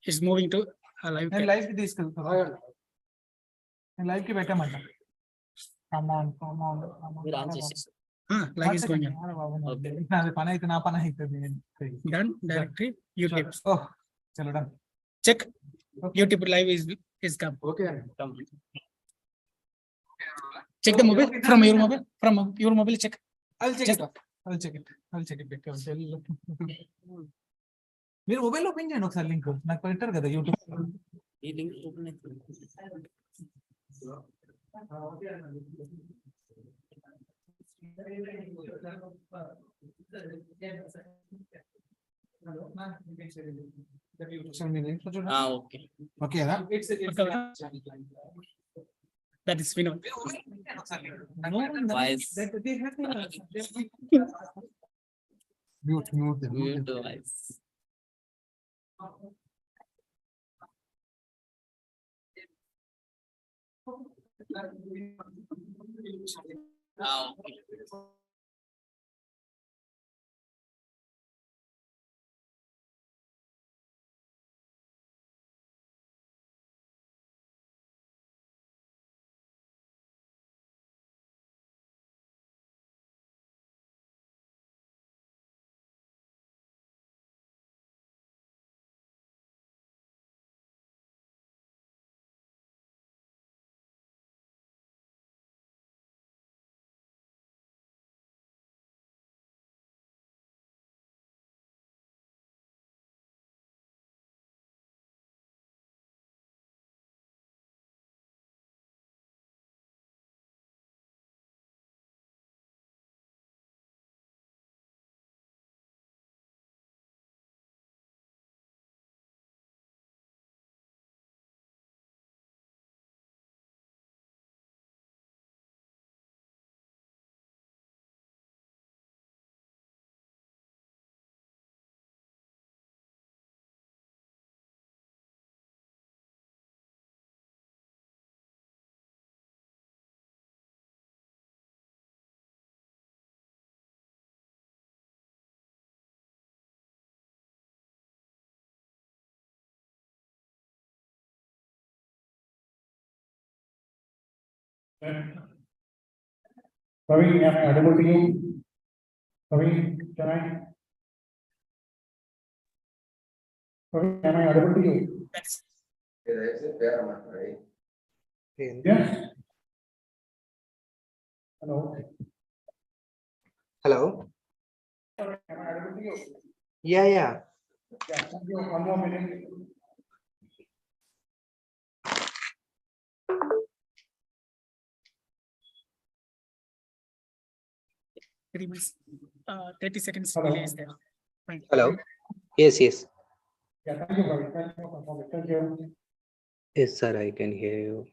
It's moving to a live. నేను live కి తీసుకెళ్తాను. నేను లైవ్ కి పెట్టామంట. Come on. Live is going on. అది పని అయితే నా పని అవుతుంది. Done. Directory YouTube. Oh, చలో done. Check. YouTube live is come. Okay. Check the mobile from your mobile. From your mobile, check. I'll check it. మీరు mobile open చేయండి ఒకసారి లింక్ నాకు పెట్టారు కదా యూట్యూబ్. ఈ లింక్ ఓపెన్ ఓకే ఓకేనా? That is Vinod. Voice Mute voice okay Praveen, am I audible to you? Praveen, can I? Praveen, am I audible to you? Yes. Hello. Hello. Am I audible to you? Yeah. Yeah, thank you. One more minute. Minutes, 30 seconds Hello. delay is there. Fine. Hello. Yes. Yeah, thank you, Praveen. Thank you. Yes, sir. I can hear you.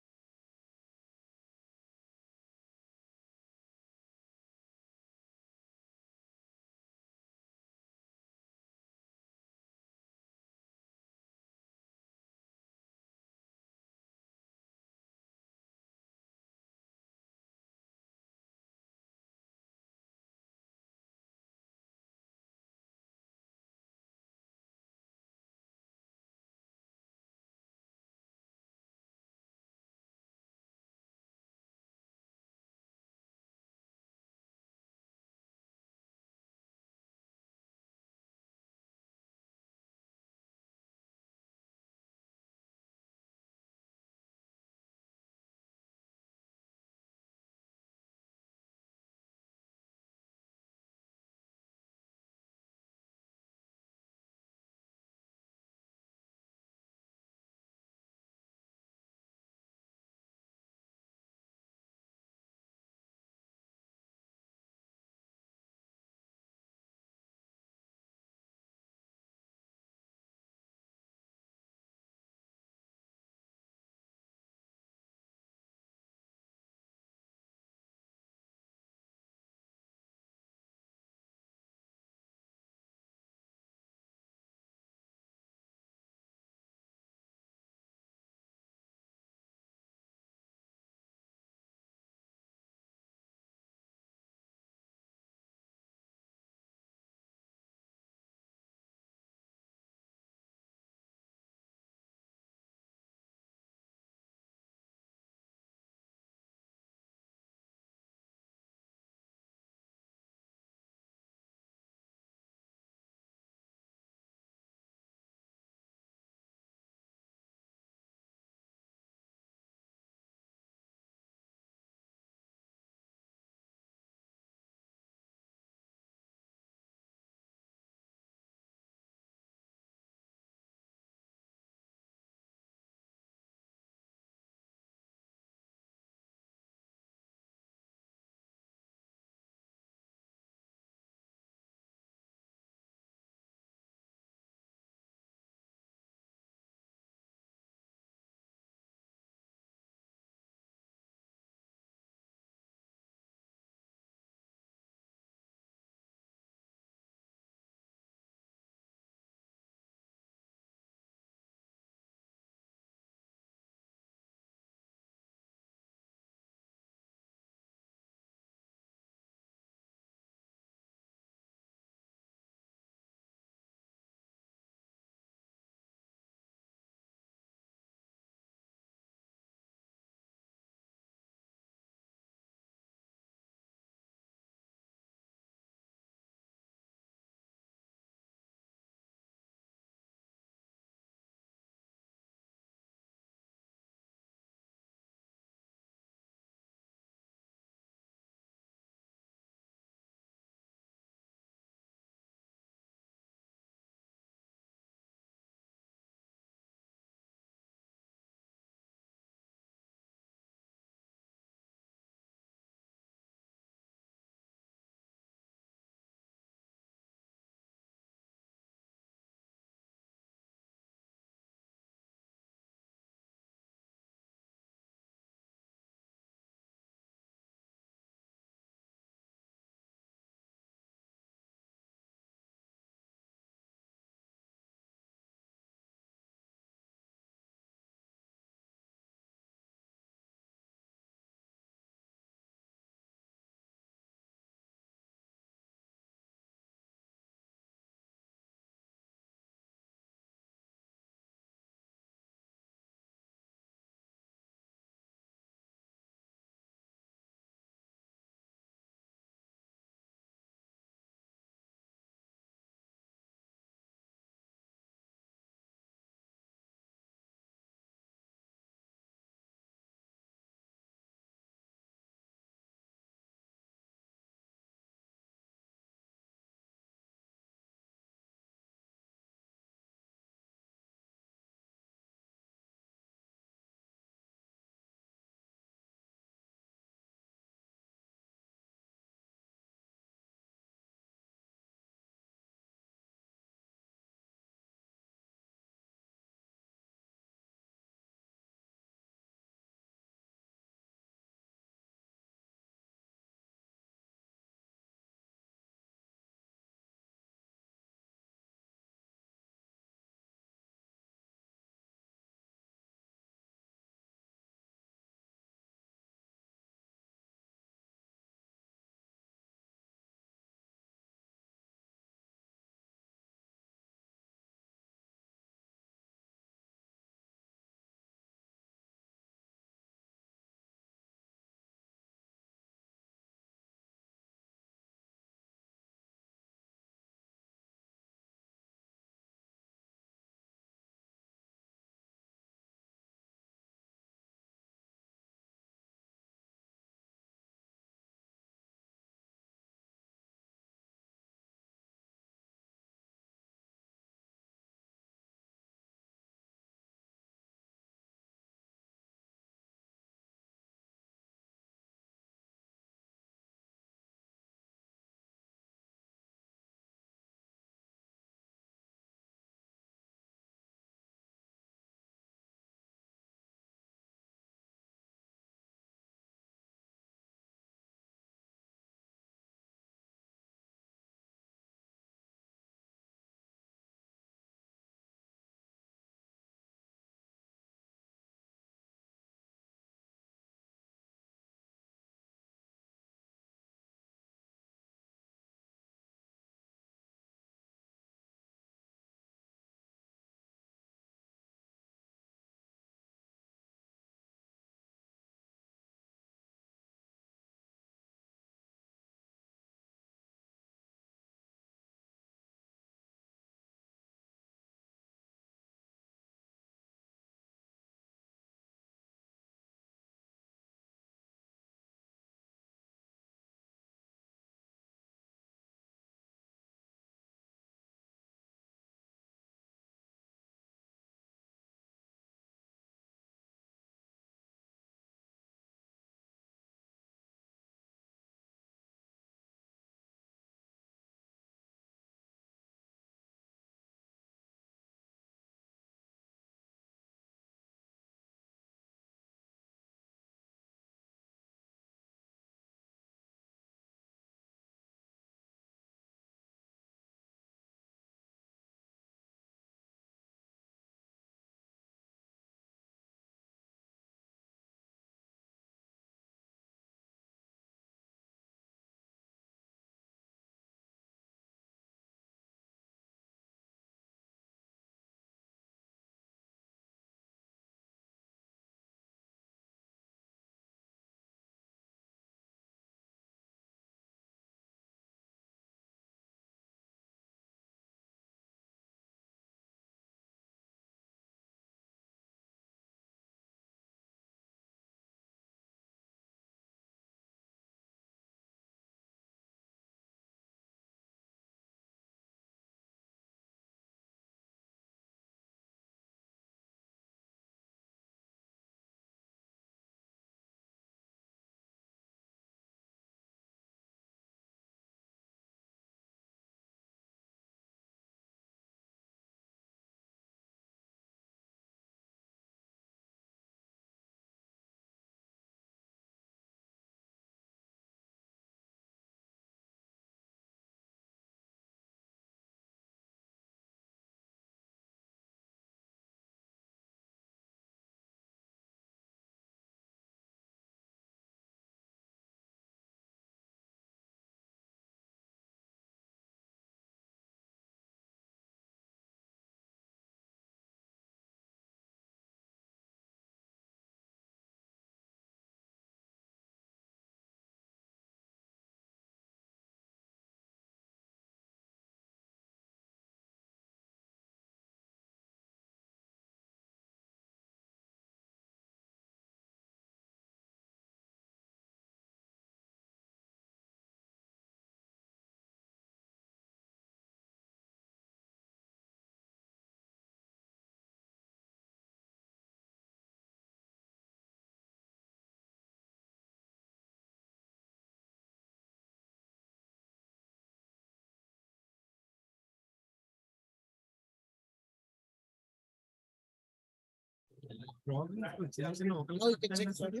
Oh, you can check the audio.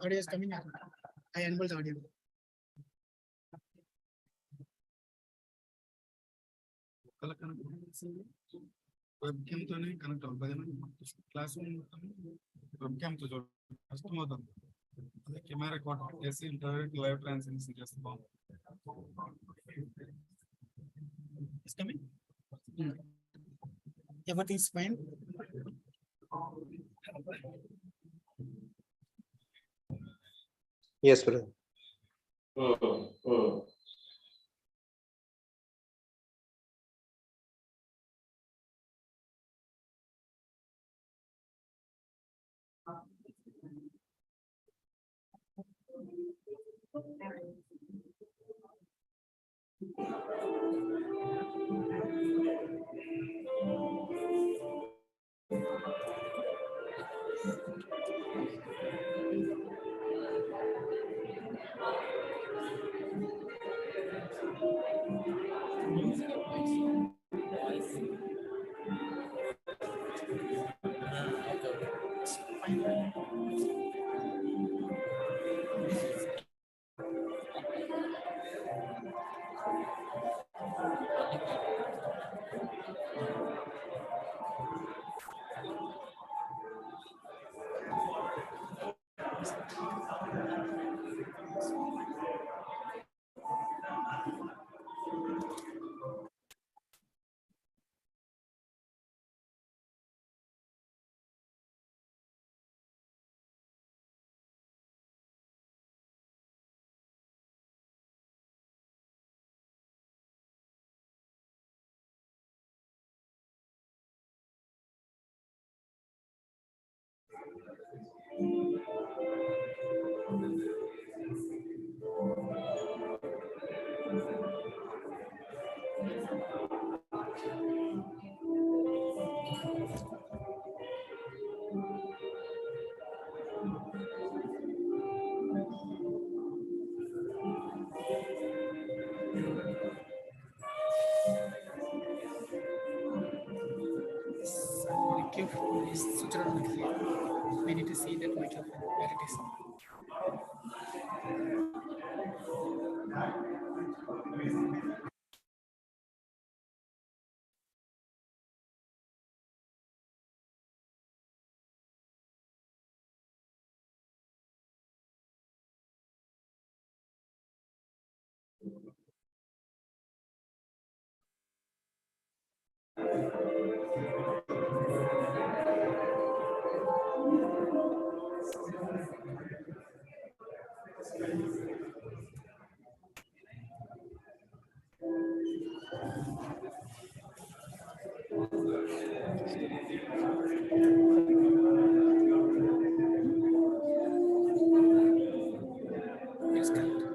Audio is coming out. I enabled the audio. Webcam తోనే connect అవ్వదు class room webcam తో చూడండి కష్టమవుతుంది అదే camera record చేసి ఇంటర్వ్యూకి live transmission చేస్తే బాగుంటుంది It's coming. Everything is fine. Yes, brother. Microphone is switched on here. We need to see that microphone where it is. It's correct.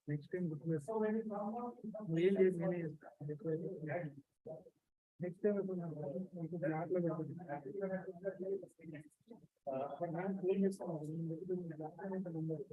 Next time గుర్తు చేస్తాను ఏం చేసి నెక్స్ట్ టైం మీకు బ్లాక్లో ఫోన్ చేస్తాను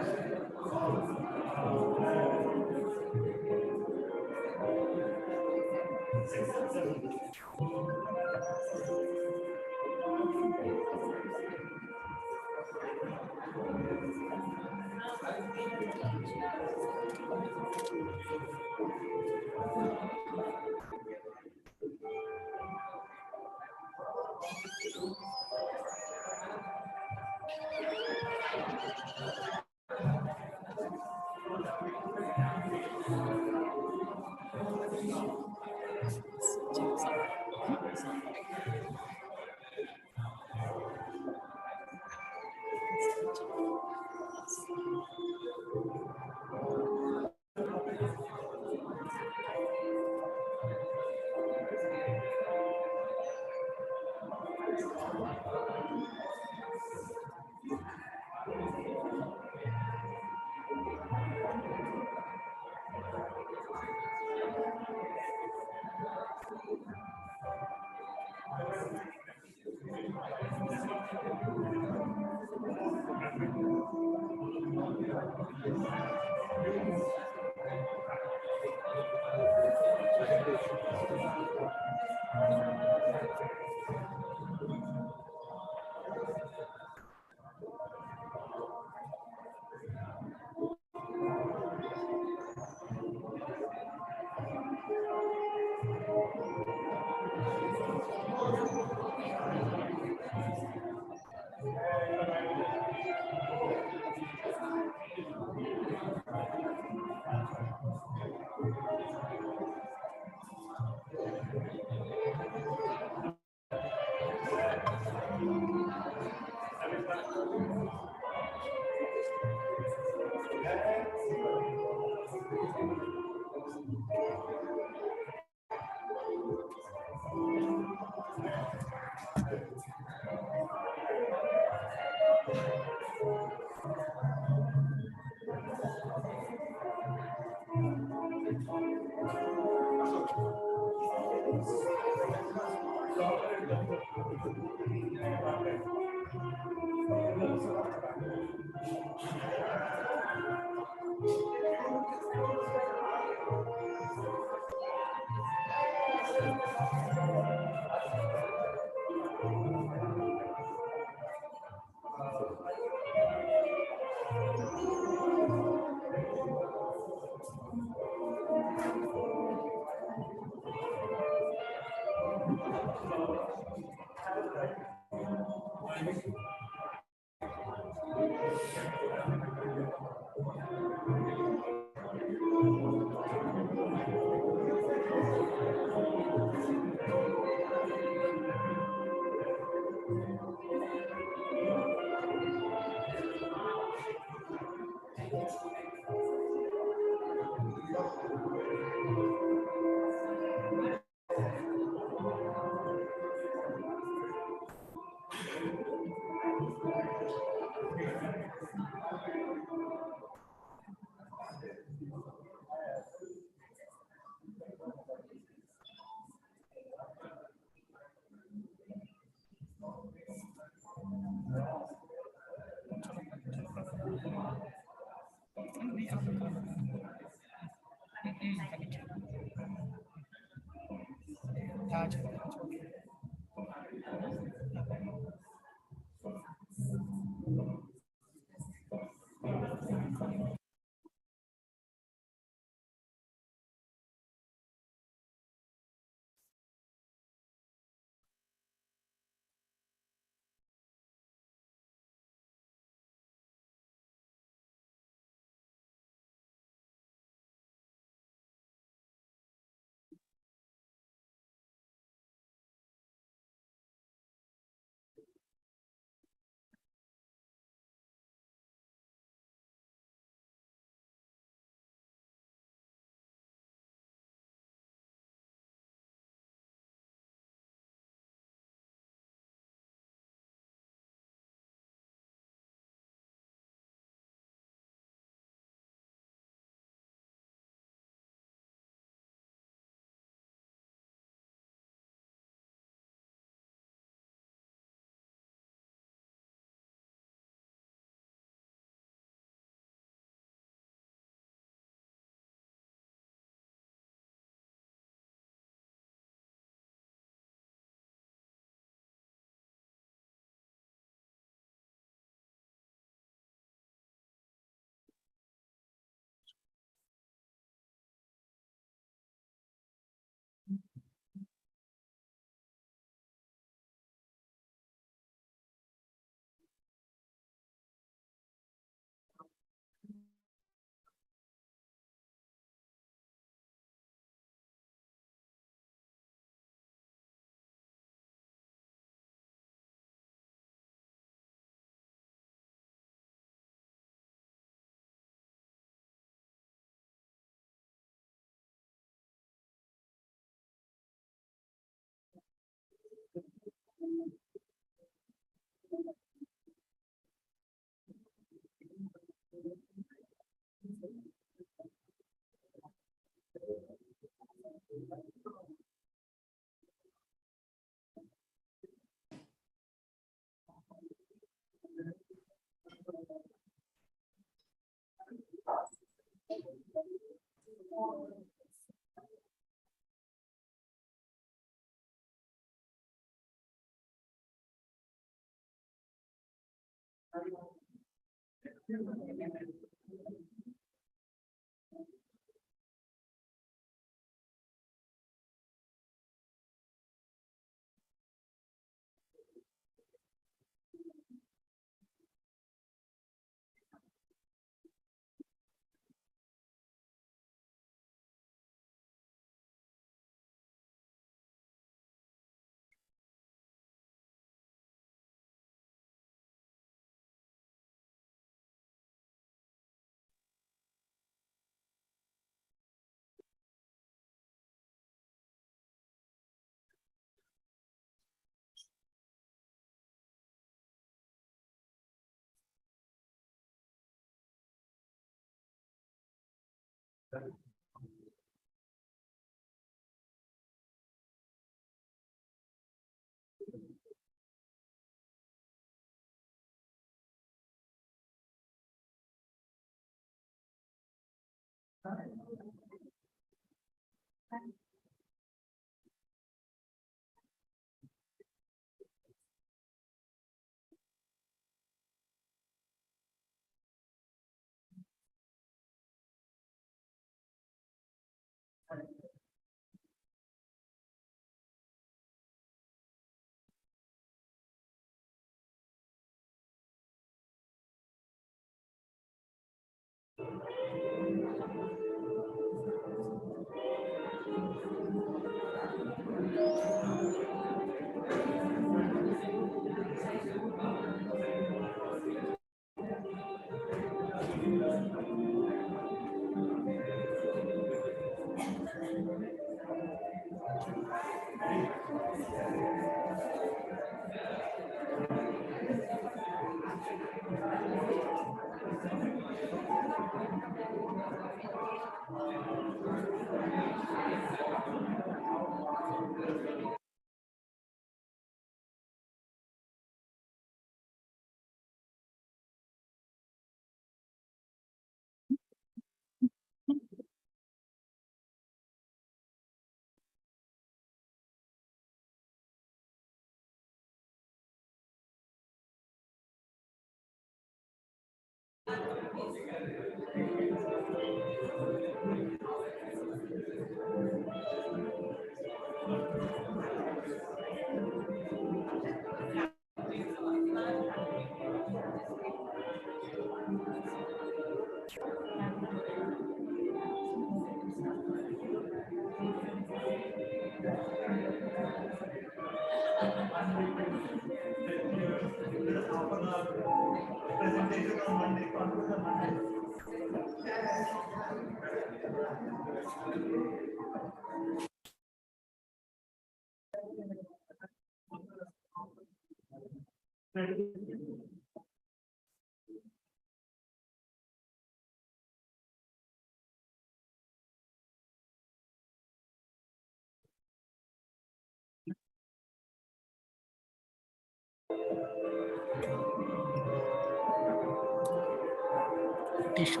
Tissue.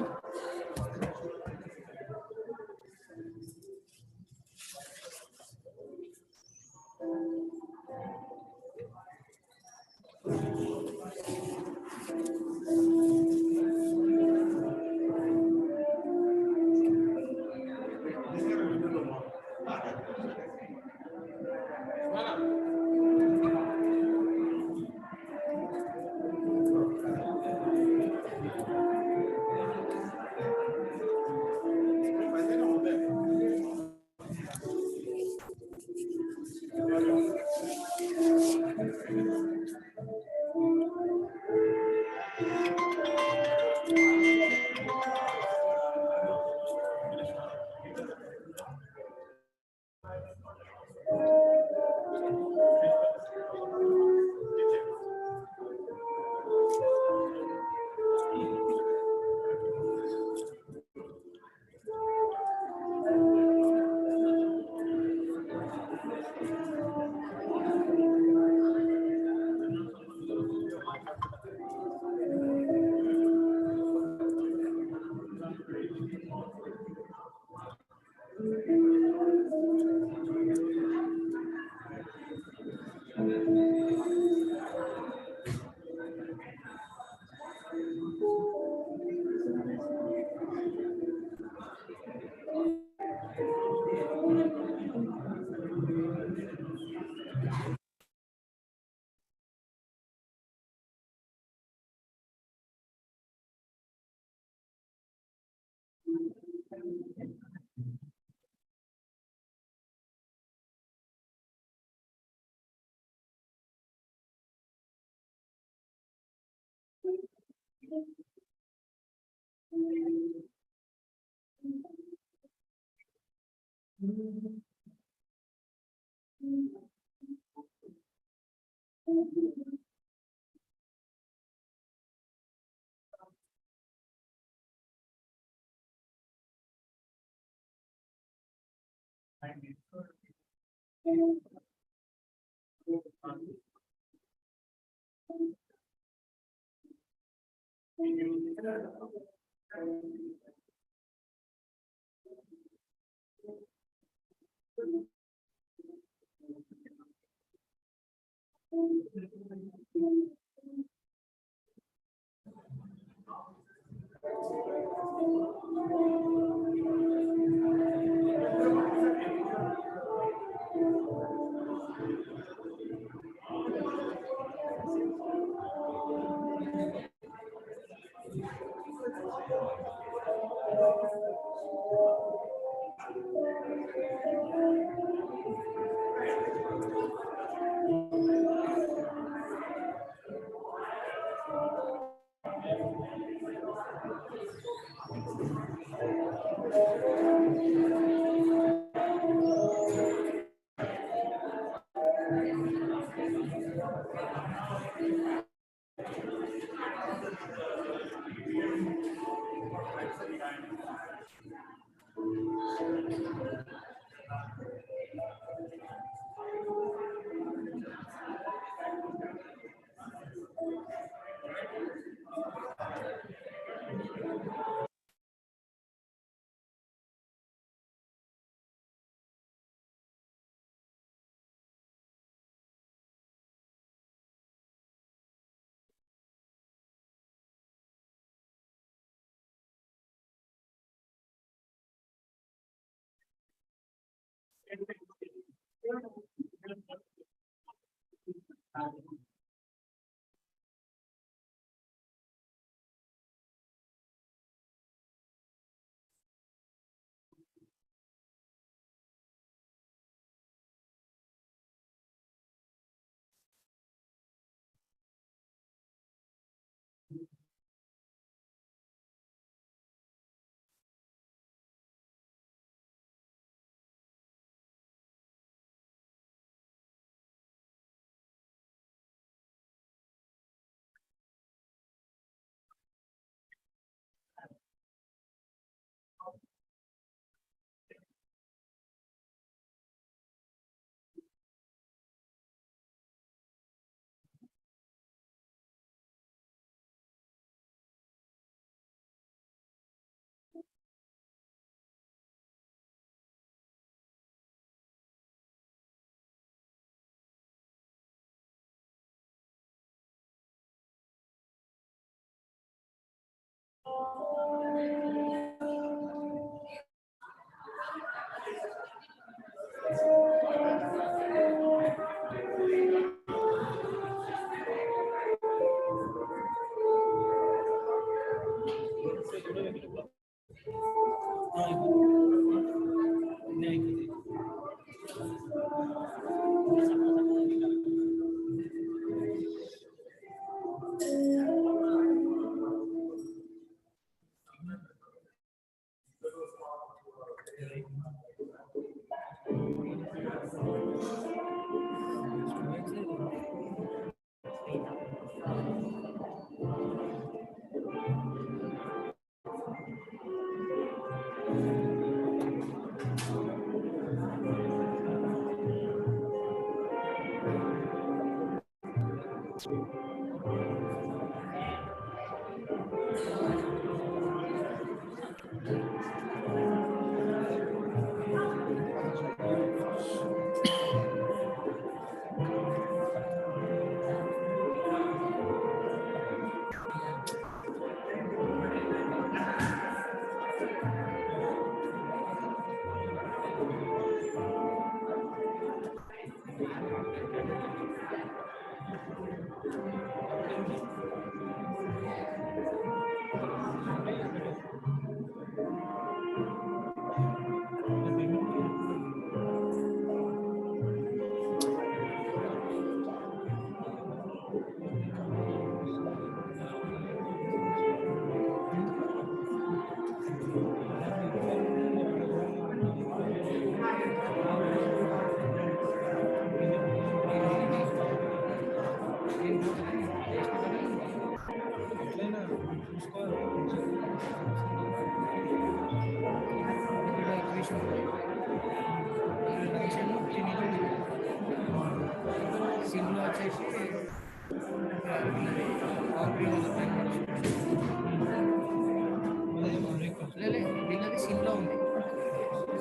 సిమ్ లో ఉంది,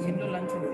సిమ్ లో లంచ్ ఉంది.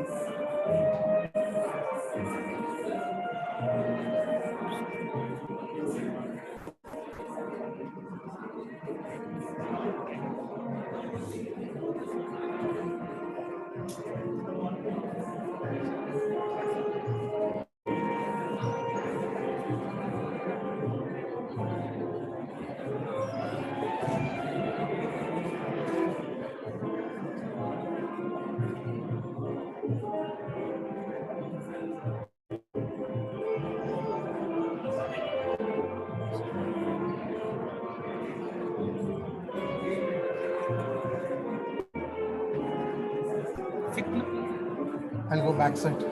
I'll go backside.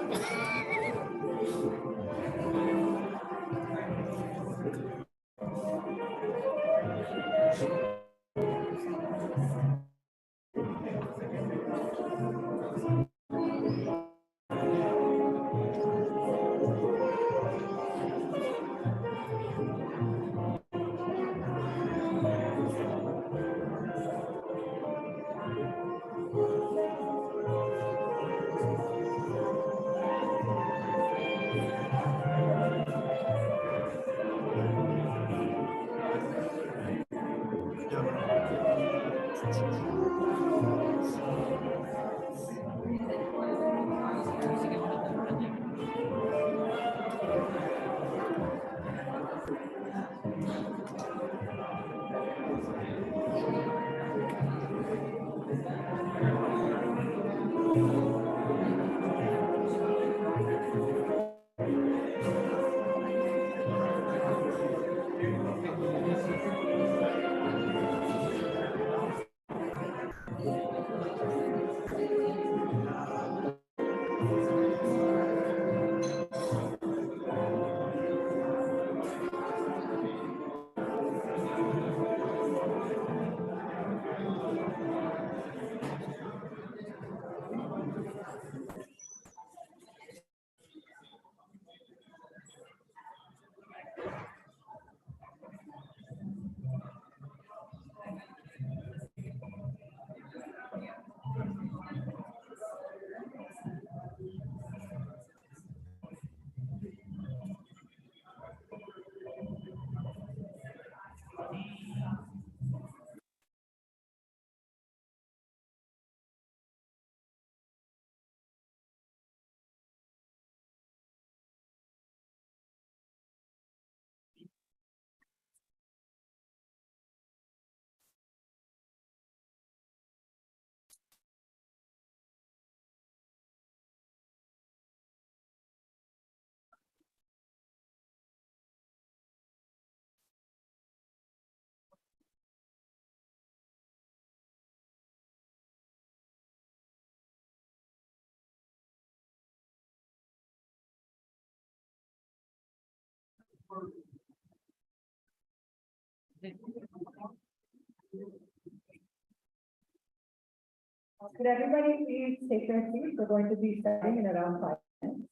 Could everybody please take their seats? We're going to be starting in around 5 minutes.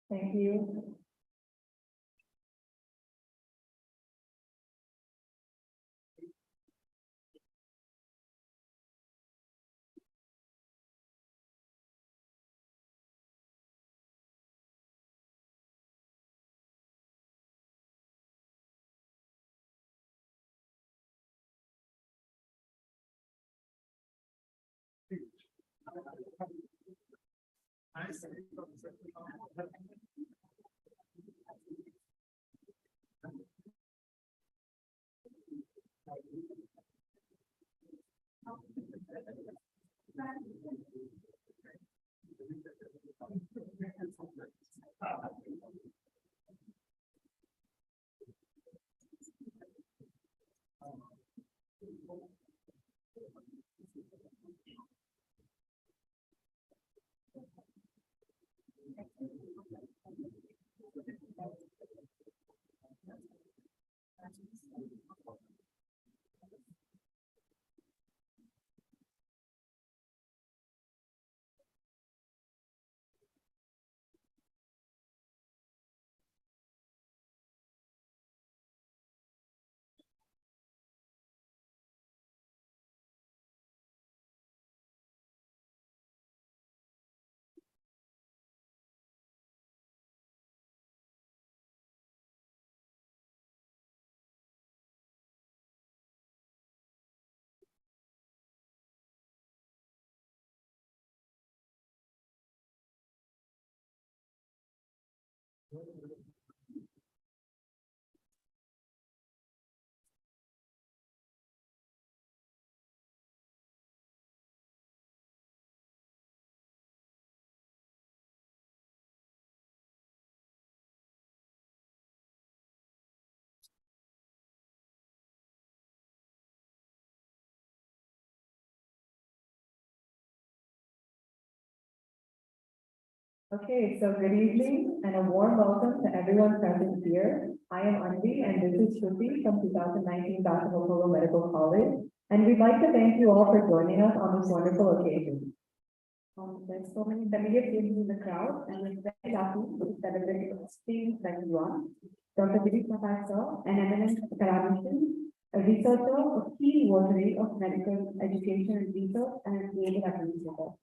Thank you. Okay, so good evening and a warm welcome to everyone present here. I am Anvi and this is Shruti from 2019 Battle of Apollo Medical College. And we'd like to thank you all for joining us on this wonderful occasion. There's so many familiar faces in the crowd and we're very happy to celebrate Spring 21. Dr. Dilip Mathai, sir, an eminent academician, a researcher, a key votary of medical education and research, and an able administrator.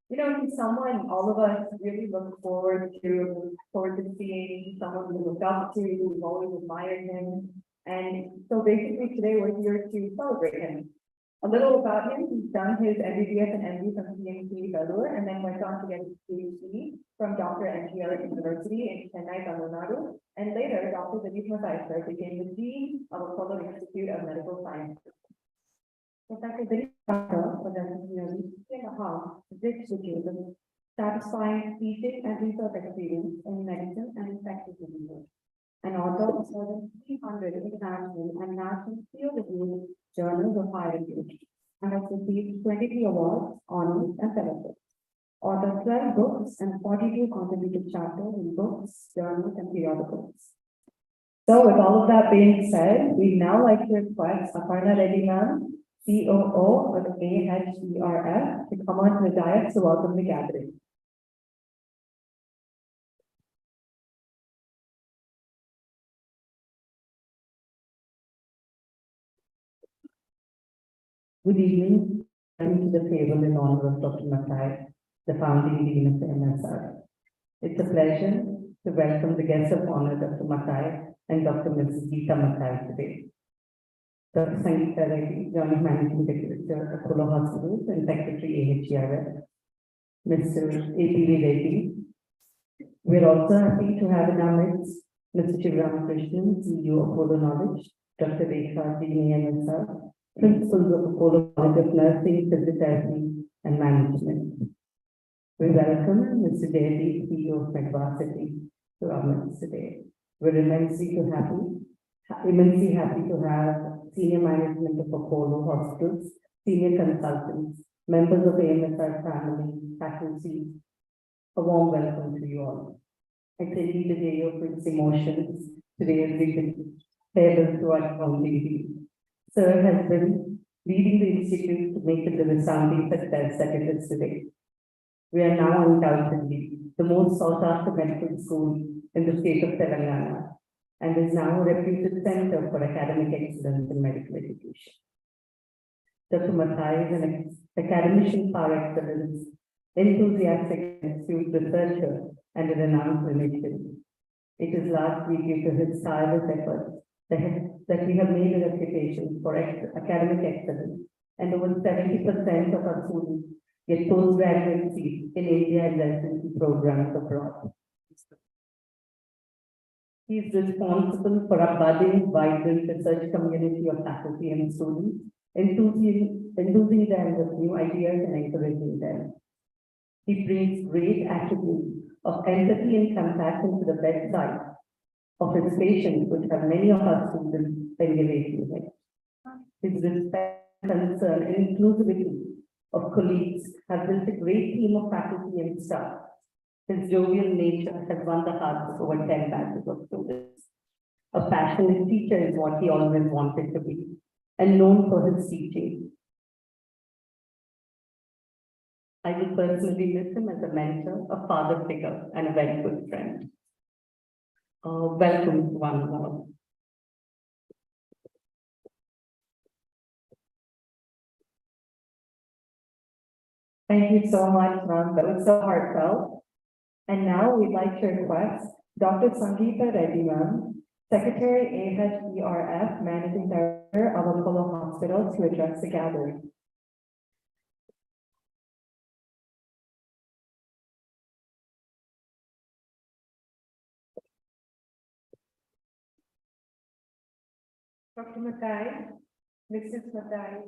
You know, he's someone all of us really look forward to seeing, someone we look up to, we've always admired him. And so basically today we're here to celebrate him. A little about him, he's done his MBBS and MD from PMC Bangalore and then went on to get his PhD from Dr. NGR University in Chennai, Tamil Nadu. And later, Dr. Dilip Mathai became the Dean of Apollo Institute of Medical Sciences. Professor Dilip possesses nearly 3.5 decades of satisfying teaching and research experience in medicine and infectious diseases. An author of more than 300 international and national peer-reviewed journals of higher education and has received 23 awards, honors, and fellowships. Author 12 books and 42 contributed chapters in books, journals, and periodicals. So with all of that being said, we'd now like to request Aparna Reddy ma'am, COO of AHERF, to come on to the dais to welcome the gathering. Good evening. Welcome to the table in honor of Dr. Mathai, the founding dean of the MSR. It's a pleasure to welcome the guests of honor, Dr. Mathai and Dr. Mrs. Geeta Mathai today. Dr. Sangeeta Reddy, Joint Managing Director, Apollo Hospitals and Secretary AHERF, Mr. A.P.V. Reddy. We're also happy to have in our midst Mr. Shivram Krishnan, CEO of Apollo Knowledge, Dr. Rekha, Dean MSR, Principals of Apollo College of Nursing, Physiotherapy, and Management. We welcome Mr. Devi, CEO of Medvarsity, to our midst today. We're immensely happy to have senior management of Apollo Hospitals, senior consultants, members of the AMSR family, faculty. A warm welcome to you all. I take you today of its emotions. Today is the farewell to our founding dean. Sir has been leading the institute to make it the resounding success that it is today. We are now undoubtedly the most sought after medical school in the state of Telangana and is now a reputed center for academic excellence in medical education. Dr. Mathai is an academician par excellence, enthusiastic and astute researcher, and a renowned clinician. It is largely due to his tireless efforts that we have made a reputation for academic excellence, and over 70% of our students get postgraduate seats in India and residency programs abroad. He is responsible for our budding, vibrant research community of faculty and students, enthusing them with new ideas and encouraging them. He brings great attributes of empathy and compassion to the bedside of his patients, which have many of our students emulating him. His respect, concern, and inclusivity of colleagues have built a great team of faculty and staff. His jovial nature has won the hearts of over 10 batches of students. A passionate teacher is what he always wanted to be, and known for his teaching. I will personally miss him as a mentor, a father figure, and a very good friend. Welcome to one and all. Thank you so much, ma'am. That was so heartfelt. And now we'd like to request Dr. Sangeeta Reddy, ma'am, Secretary AHERF, Managing Director of Apollo Hospitals, to address the gathering. Dr. Mathai, Mrs. Mathai,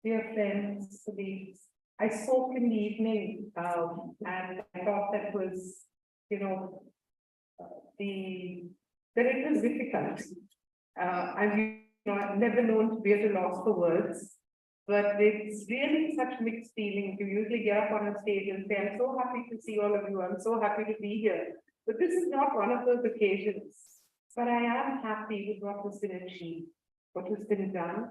dear friends, colleagues. I spoke in the evening, and I thought that was, you know, that it was difficult. I've never known to be at a loss for words, but it's really such mixed feelings. You usually get up on a stage and say, I'm so happy to see all of you. I'm so happy to be here. But this is not one of those occasions. But I am happy with what has been achieved, what has been done.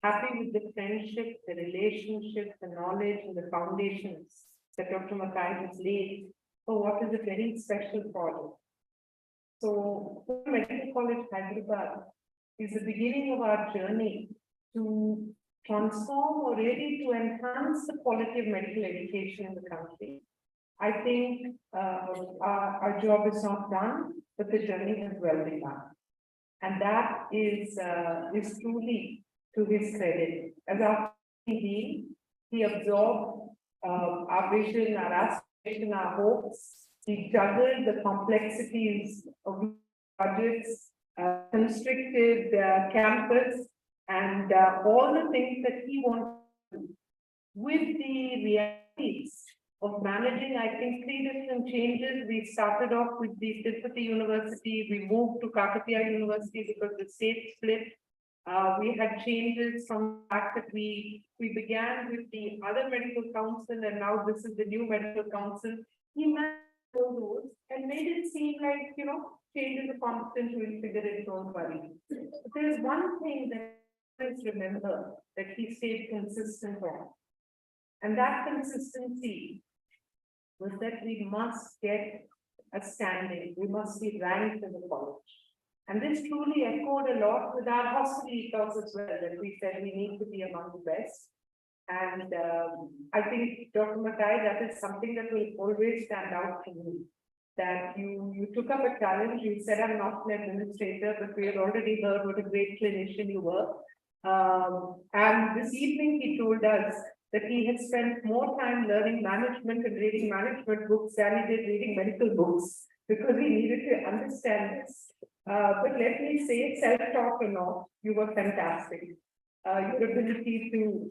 Happy with the friendship, the relationship, the knowledge, and the foundations that Dr. Mathai has laid for what is a very special project. So, Medical College Hyderabad is the beginning of our journey to transform or really to enhance the quality of medical education in the country. I think our job is not done, but the journey has well begun. And that is truly to his credit. As our dean, he absorbed our vision, our aspiration, our hopes. He juggled the complexities of budgets, constricted campus, and all the things that he wanted to do. With the realities of managing, I think, 3 different changes. We started off with the Tirupati University. We moved to Kakatiya University because the state split. We had changes from the fact that we began with the other medical council, and now this is the new medical council. He managed all those and made it seem like, you know, change is a constant, we'll figure it, don't worry. But there's one thing that I always remember that he stayed consistent on. And that consistency was that we must get a standing, we must be ranked in the college. And this truly echoed a lot with our hospital ethos as well, that we said we need to be among the best. And I think, Dr. Mathai, that is something that will always stand out to me. That you took up a challenge, you said, I'm not an administrator, but we had already heard what a great clinician you were. And this evening he told us that he had spent more time learning management and reading management books than he did reading medical books, because he needed to understand this. But let me say, self-taught or not, you were fantastic. Your ability to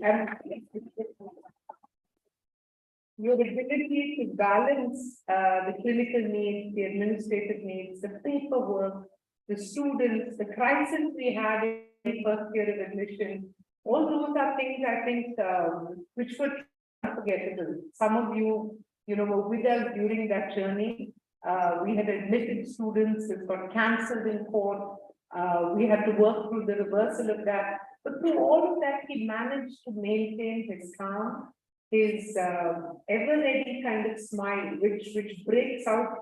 balance the clinical needs, the administrative needs, the paperwork, the students, the crisis we had in the first year of admission, all those are things I think which were unforgettable. Some of you, were with us during that journey. We had admitted students, it got cancelled in court. We had to work through the reversal of that. But through all of that, he managed to maintain his calm, his ever-ready kind of smile, which breaks out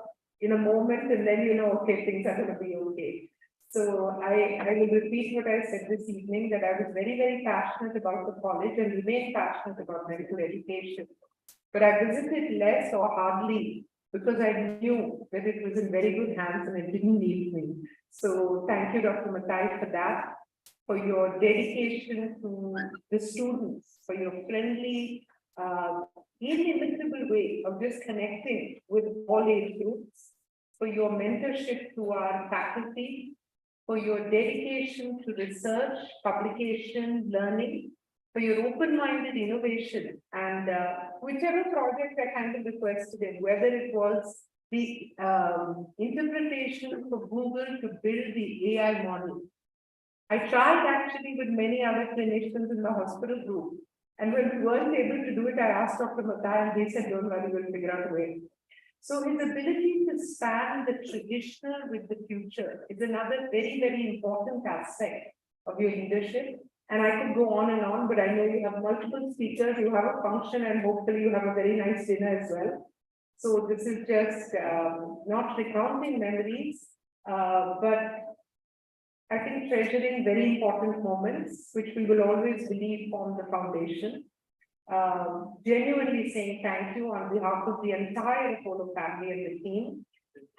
in a moment, and then okay, things are going to be okay. So I will repeat what I said this evening, that I was very, very passionate about the college and remain passionate about medical education. But I visited less or hardly because I knew that it was in very good hands and it didn't need me. So thank you, Dr. Mathai, for that, for your dedication to the students, for your friendly, inimitable way of just connecting with all age groups, for your mentorship to our faculty, for your dedication to research, publication, learning, for your open-minded innovation, and whichever project I kind of requested in, whether it was the interpretation for Google to build the AI model. I tried actually with many other clinicians in the hospital group, and when we weren't able to do it, I asked Dr. Mathai, and they said, don't worry, we'll figure out a way. So his ability to span the traditional with the future is another very, very important aspect of your leadership. And I could go on and on, but I know you have multiple speakers, you have a function, and hopefully you have a very nice dinner as well. So this is just not recounting memories, but I think treasuring very important moments, which we will always believe form the foundation. Genuinely saying thank you on behalf of the entire Apollo family and the team,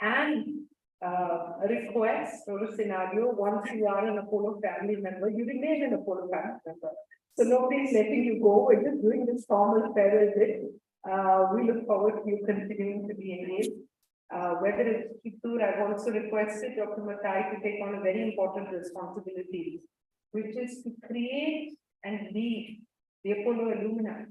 and a request or a scenario: once you are an Apollo family member, you remain an Apollo family member. So nobody's letting you go. We're just doing this formal farewell bit. We look forward to you continuing to be engaged. Whether it's Chittoor, I've also requested Dr. Mathai to take on a very important responsibility which is to create and lead the Apollo alumni.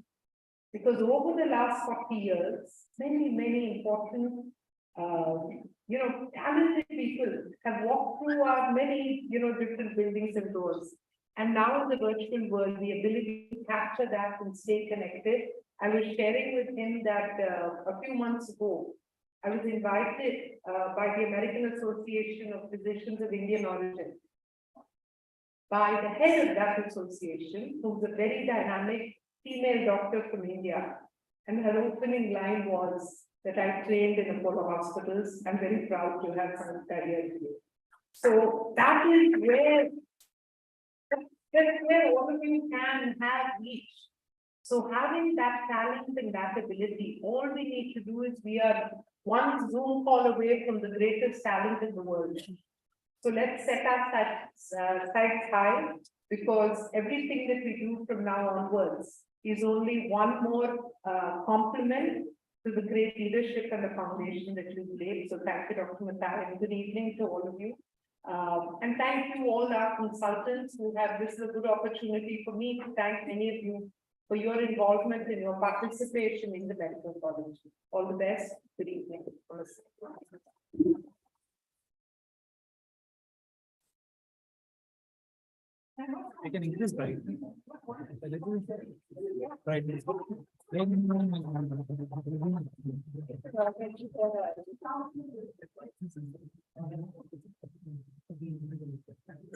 Because over the last 40 years, many important, talented people have walked through our many, different buildings and doors. And now in the virtual world, the ability to capture that and stay connected. I was sharing with him that a few months ago, I was invited by the American Association of Physicians of Indian origin, by the head of that association, who's a very dynamic female doctor from India. And her opening line was that I trained in Apollo hospitals. I'm very proud to have some career here. So that is where all of you can have each. So having that talent and that ability, all we need to do is we are one Zoom call away from the greatest talent in the world. So let's set our sights high, because everything that we do from now onwards is only one more compliment to the great leadership and the foundation that you've laid. So thank you, Dr. Mathai, and good evening to all of you. And thank you all our consultants who have, this is a good opportunity for me to thank many of you for your involvement and your participation in the medical college. All the best. Good evening. I can increase right. Right.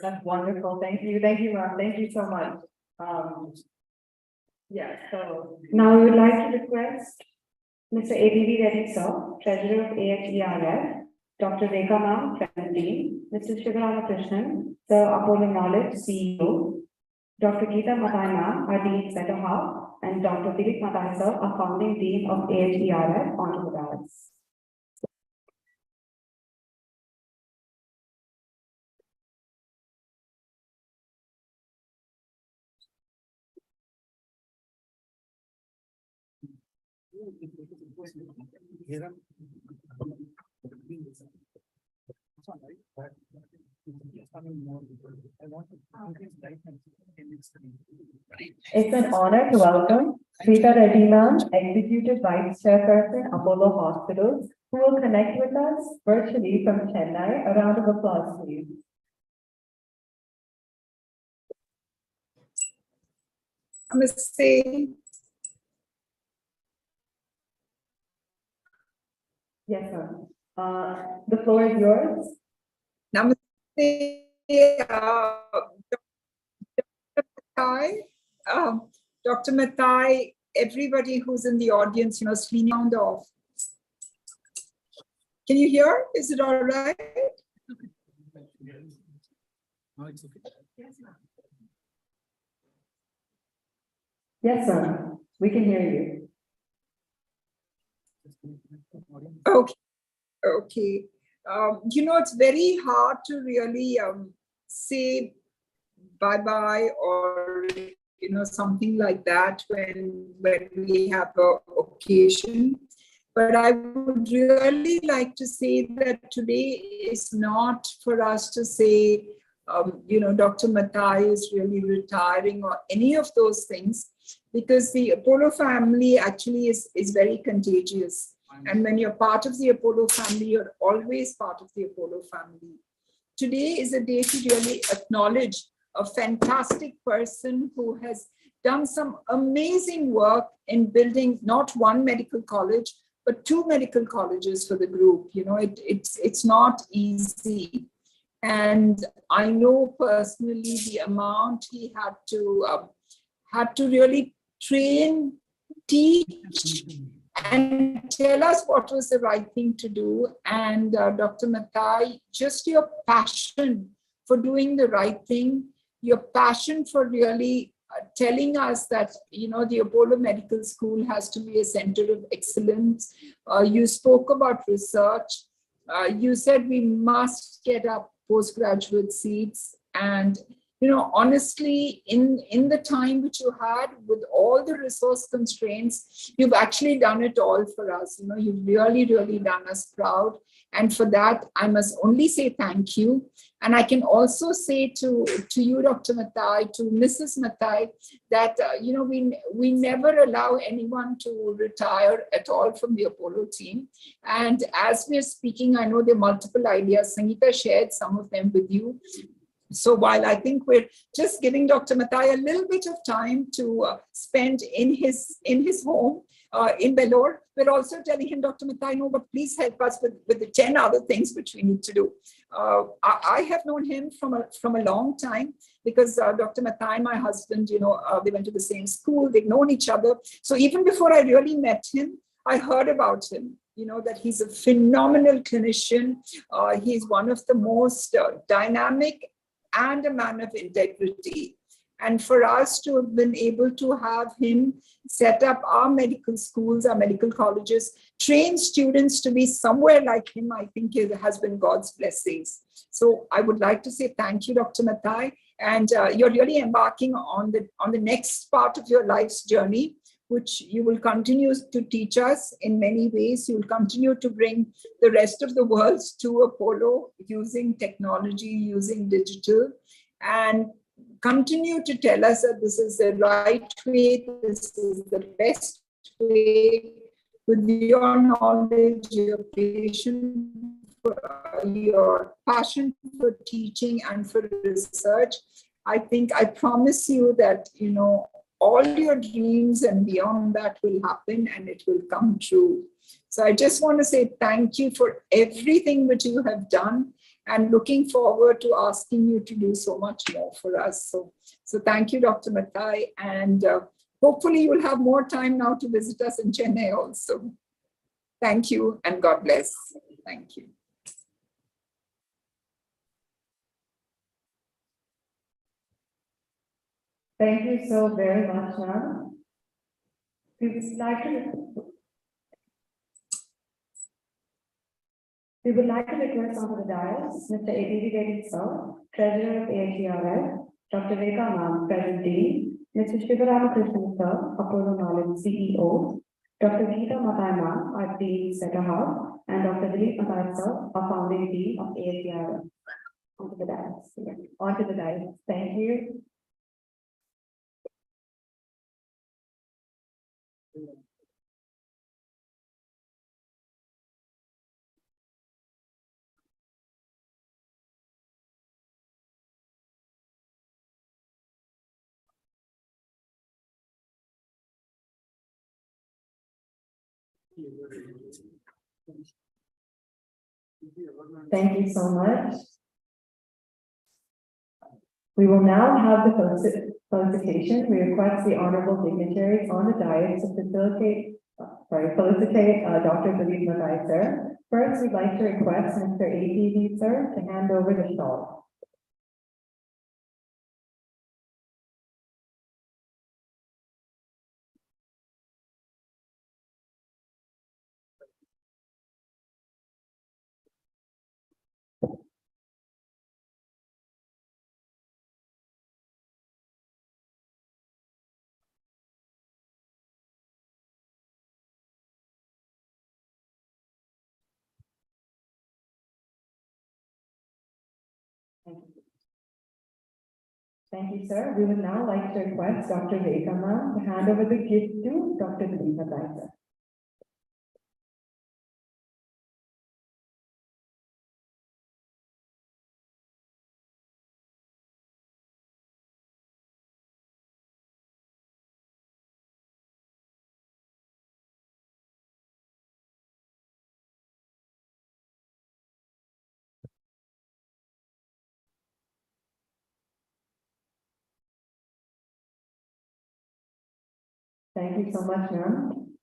That's wonderful. Thank you. Thank you, ma'am. Thank you so much. Yeah, so now we would like to request Mr. A.B.V. Reddy, sir, Treasurer of AHERF, Dr. Rekha ma'am, President, Mr. Shivaramakrishnan, Sir Apollo Knowledge, CEO, Dr. Geeta Mathai ma'am, our Dean Better Half, and Dr. Dilip Mathai, sir, our founding Dean of AHERF, onto the dais. It's an honor to welcome Srita Reddy ma'am, Executive Vice Chairperson, Apollo Hospitals, who will connect with us virtually from Chennai. A round of applause, please. Namaste. Yes, sir. The floor is yours. Namaste. Dr. Mathai, everybody who's in the audience, sound off. Can you hear? Is it all right? No, it's okay. Yes, sir. We can hear you. Okay. Okay. It's very hard to really say bye-bye or, something like that when we have an occasion. But I would really like to say that today is not for us to say, Dr. Mathai is really retiring or any of those things, because the Apollo family actually is very contagious. And when you're part of the Apollo family, you're always part of the Apollo family. Today is a day to really acknowledge a fantastic person who has done some amazing work in building not one medical college, but 2 medical colleges for the group. It's not easy. And I know personally the amount he had to really train, teach, and tell us what was the right thing to do. And Dr. Mathai, just your passion for doing the right thing, your passion for really telling us that, the Apollo Medical School has to be a center of excellence. You spoke about research. You said we must get up postgraduate seats. And honestly, in the time which you had with all the resource constraints, you've actually done it all for us. You've really, really done us proud. And for that, I must only say thank you. And I can also say to you, Dr. Mathai, to Mrs. Mathai, that, we never allow anyone to retire at all from the Apollo team. And as we're speaking, I know there are multiple ideas. Sangeeta shared some of them with you. So while I think we're just giving Dr. Mathai a little bit of time to spend in his home in Belur, we're also telling him, Dr. Mathai, no, but please help us with the 10 other things which we need to do. I have known him from a long time because Dr. Mathai and my husband, they went to the same school, they've known each other. So even before I really met him, I heard about him. That he's a phenomenal clinician. He's one of the most dynamic and a man of integrity. And for us to have been able to have him set up our medical schools, our medical colleges, train students to be somewhere like him, I think it has been God's blessings. So I would like to say thank you, Dr. Mathai. And you're really embarking on the next part of your life's journey, which you will continue to teach us in many ways. You will continue to bring the rest of the world to Apollo using technology, using digital, and continue to tell us that this is the right way, this is the best way, with your knowledge, your passion for teaching and for research. I promise you that, all your dreams and beyond that will happen and it will come true. So I just want to say thank you for everything which you have done, and looking forward to asking you to do so much more for us. So thank you, Dr. Mathai, and hopefully you will have more time now to visit us in Chennai also. Thank you and God bless. Thank you. Thank you so very much, ma'am. We would like to request onto the dais Mr. A.D.V. Reddy sir, Treasurer of AHERF, Dr. Rekha ma'am, President Dean, Mr. Shivaramakrishnan sir, Apollo Knowledge CEO, Dr. Geeta Mathai ma'am, our Dean Secretary, and Dr. Dilip Mathai sir, our founding Dean of AHERF. Onto the dais. Onto the dais. Thank you. Thank you so much. We will now have the felicitation. We request the honorable dignitaries on the dais to felicitate Dr. Dilip Mathai, sir. First, we'd like to request Mr. ATV, sir, to hand over the shawl. Thank you, sir. We would now like to request Dr. Rekha ma'am to hand over the gift to Dr. Dilip Mathai, sir. Thank you so much, ma'am.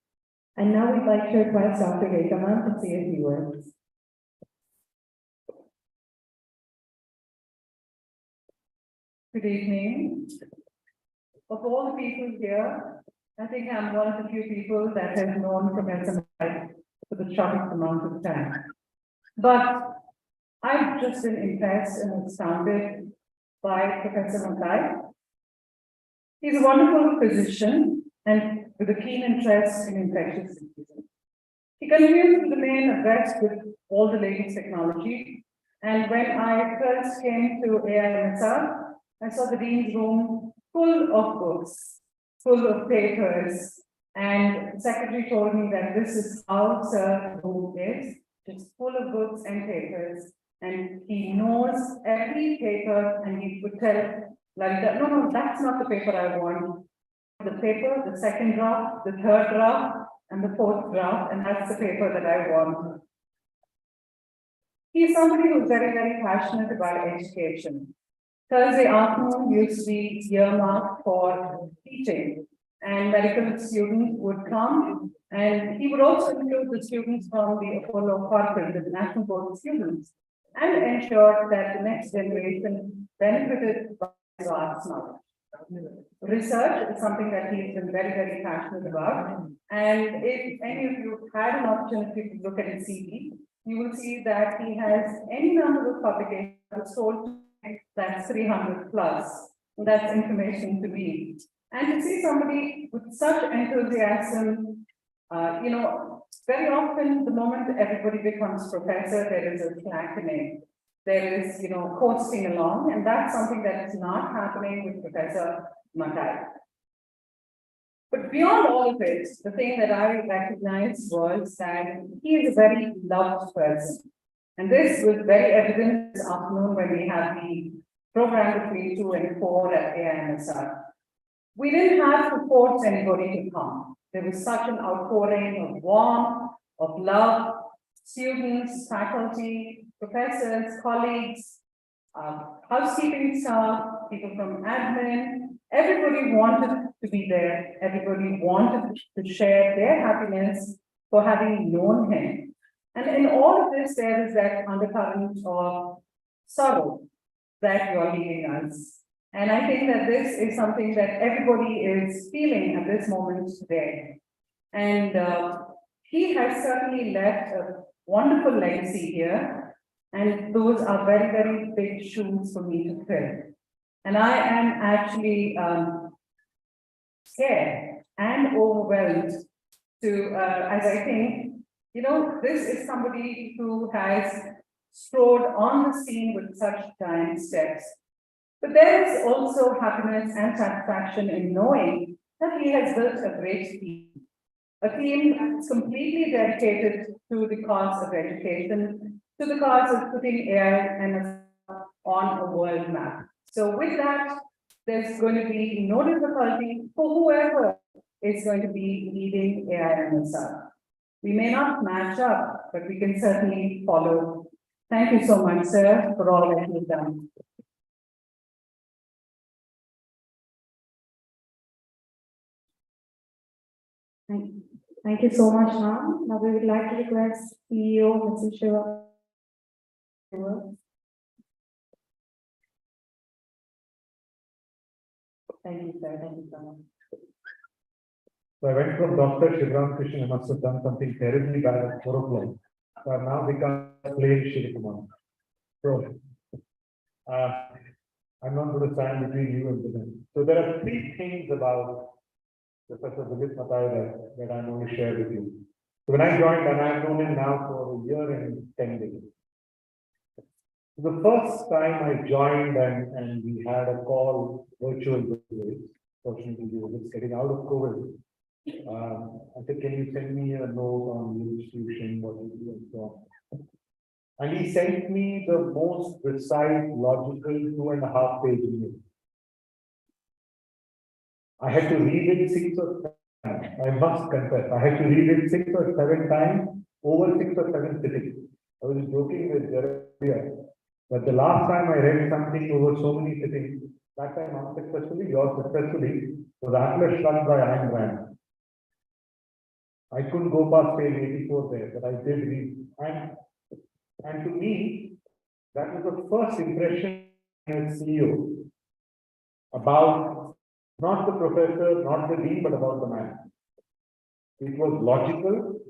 And now we'd like to request Dr. Rekha ma'am to say a few words. Good evening. Of all the people here, I think I'm one of the few people that have known Professor Mathai for the shortest amount of time. But I've just been impressed and astounded by Professor Mathai. He's a wonderful physician and with a keen interest in infectious diseases. He continues to remain abreast with all the latest technology. And when I first came to AIMSR, I saw the Dean's room full of books, full of papers. And the secretary told me that this is how Sir room is, just full of books and papers. And he knows every paper and he would tell Lalita, no, that's not the paper I want. The paper, the second draft, the third draft, and the fourth draft, and that's the paper that I want. He's somebody who's very, very passionate about education. Thursday afternoon used to be earmarked for teaching, and medical students would come, and he would also include the students from the Apollo Corporate, the National Board of Students, and ensure that the next generation benefited by his vast knowledge. Research is something that he's been very, very passionate about. And if any of you had an opportunity to look at his CV, you will see that he has any number of publications sold that's 300 plus. That's information to me. And to see somebody with such enthusiasm, very often the moment everybody becomes professor, there is a slackening. There is, coasting along, and that's something that is not happening with Professor Mathai. But beyond all of it, the thing that I recognized was that he is a very loved person. And this was very evident this afternoon when we had the program between 2 and 4 at AIMSR. We didn't have to force anybody to come. There was such an outpouring of warmth, of love, students, faculty, professors, colleagues, housekeeping staff, people from admin, everybody wanted to be there. Everybody wanted to share their happiness for having known him. And in all of this, there is that undercurrent of sorrow that you're leaving us. And I think that this is something that everybody is feeling at this moment today. And he has certainly left a wonderful legacy here. And those are very, very big shoes for me to fill. And I am actually scared and overwhelmed to, as I think, this is somebody who has strode on the scene with such giant steps. But there is also happiness and satisfaction in knowing that he has built a great team. A team that's completely dedicated to the cause of education, to the cause of putting AI on a world map. So with that, there's going to be no difficulty for whoever is going to be leading AIMSR. We may not match up, but we can certainly follow. Thank you so much, sir, for all that you've done. Thank you so much, ma'am. Now we would like to request CEO, Mr. Shiva. Thank you, sir. Thank you so much. So I went from Dr. Shivram Krishnan, I must have done something terribly bad at 4 o'clock. So I've now become plain Shirikumar. So I'm not going to stand between you and them. So there are 3 things about Professor Dilip Mathai that I'm going to share with you. So when I joined, and I've known him now for a year and 10 days. The first time I joined and we had a call virtual ways, fortunately we were just getting out of COVID. I said, can you send me a note on the institution, what you do and so on. And he sent me the most precise, logical 2.5-page email. I had to read it 6 or 7 times. I must confess, I had to read it 6 or 7 times over 6 or 7 sittings. I was joking with Jeremiah, but the last time I read something over so many sittings, that time unsuccessfully, yours successfully, was Atlas Shrugged by Ayn Rand. I couldn't go past page 84 there, but I did read. And to me, that was the first impression as CEO about not the professor, not the dean, but about the man. It was logical,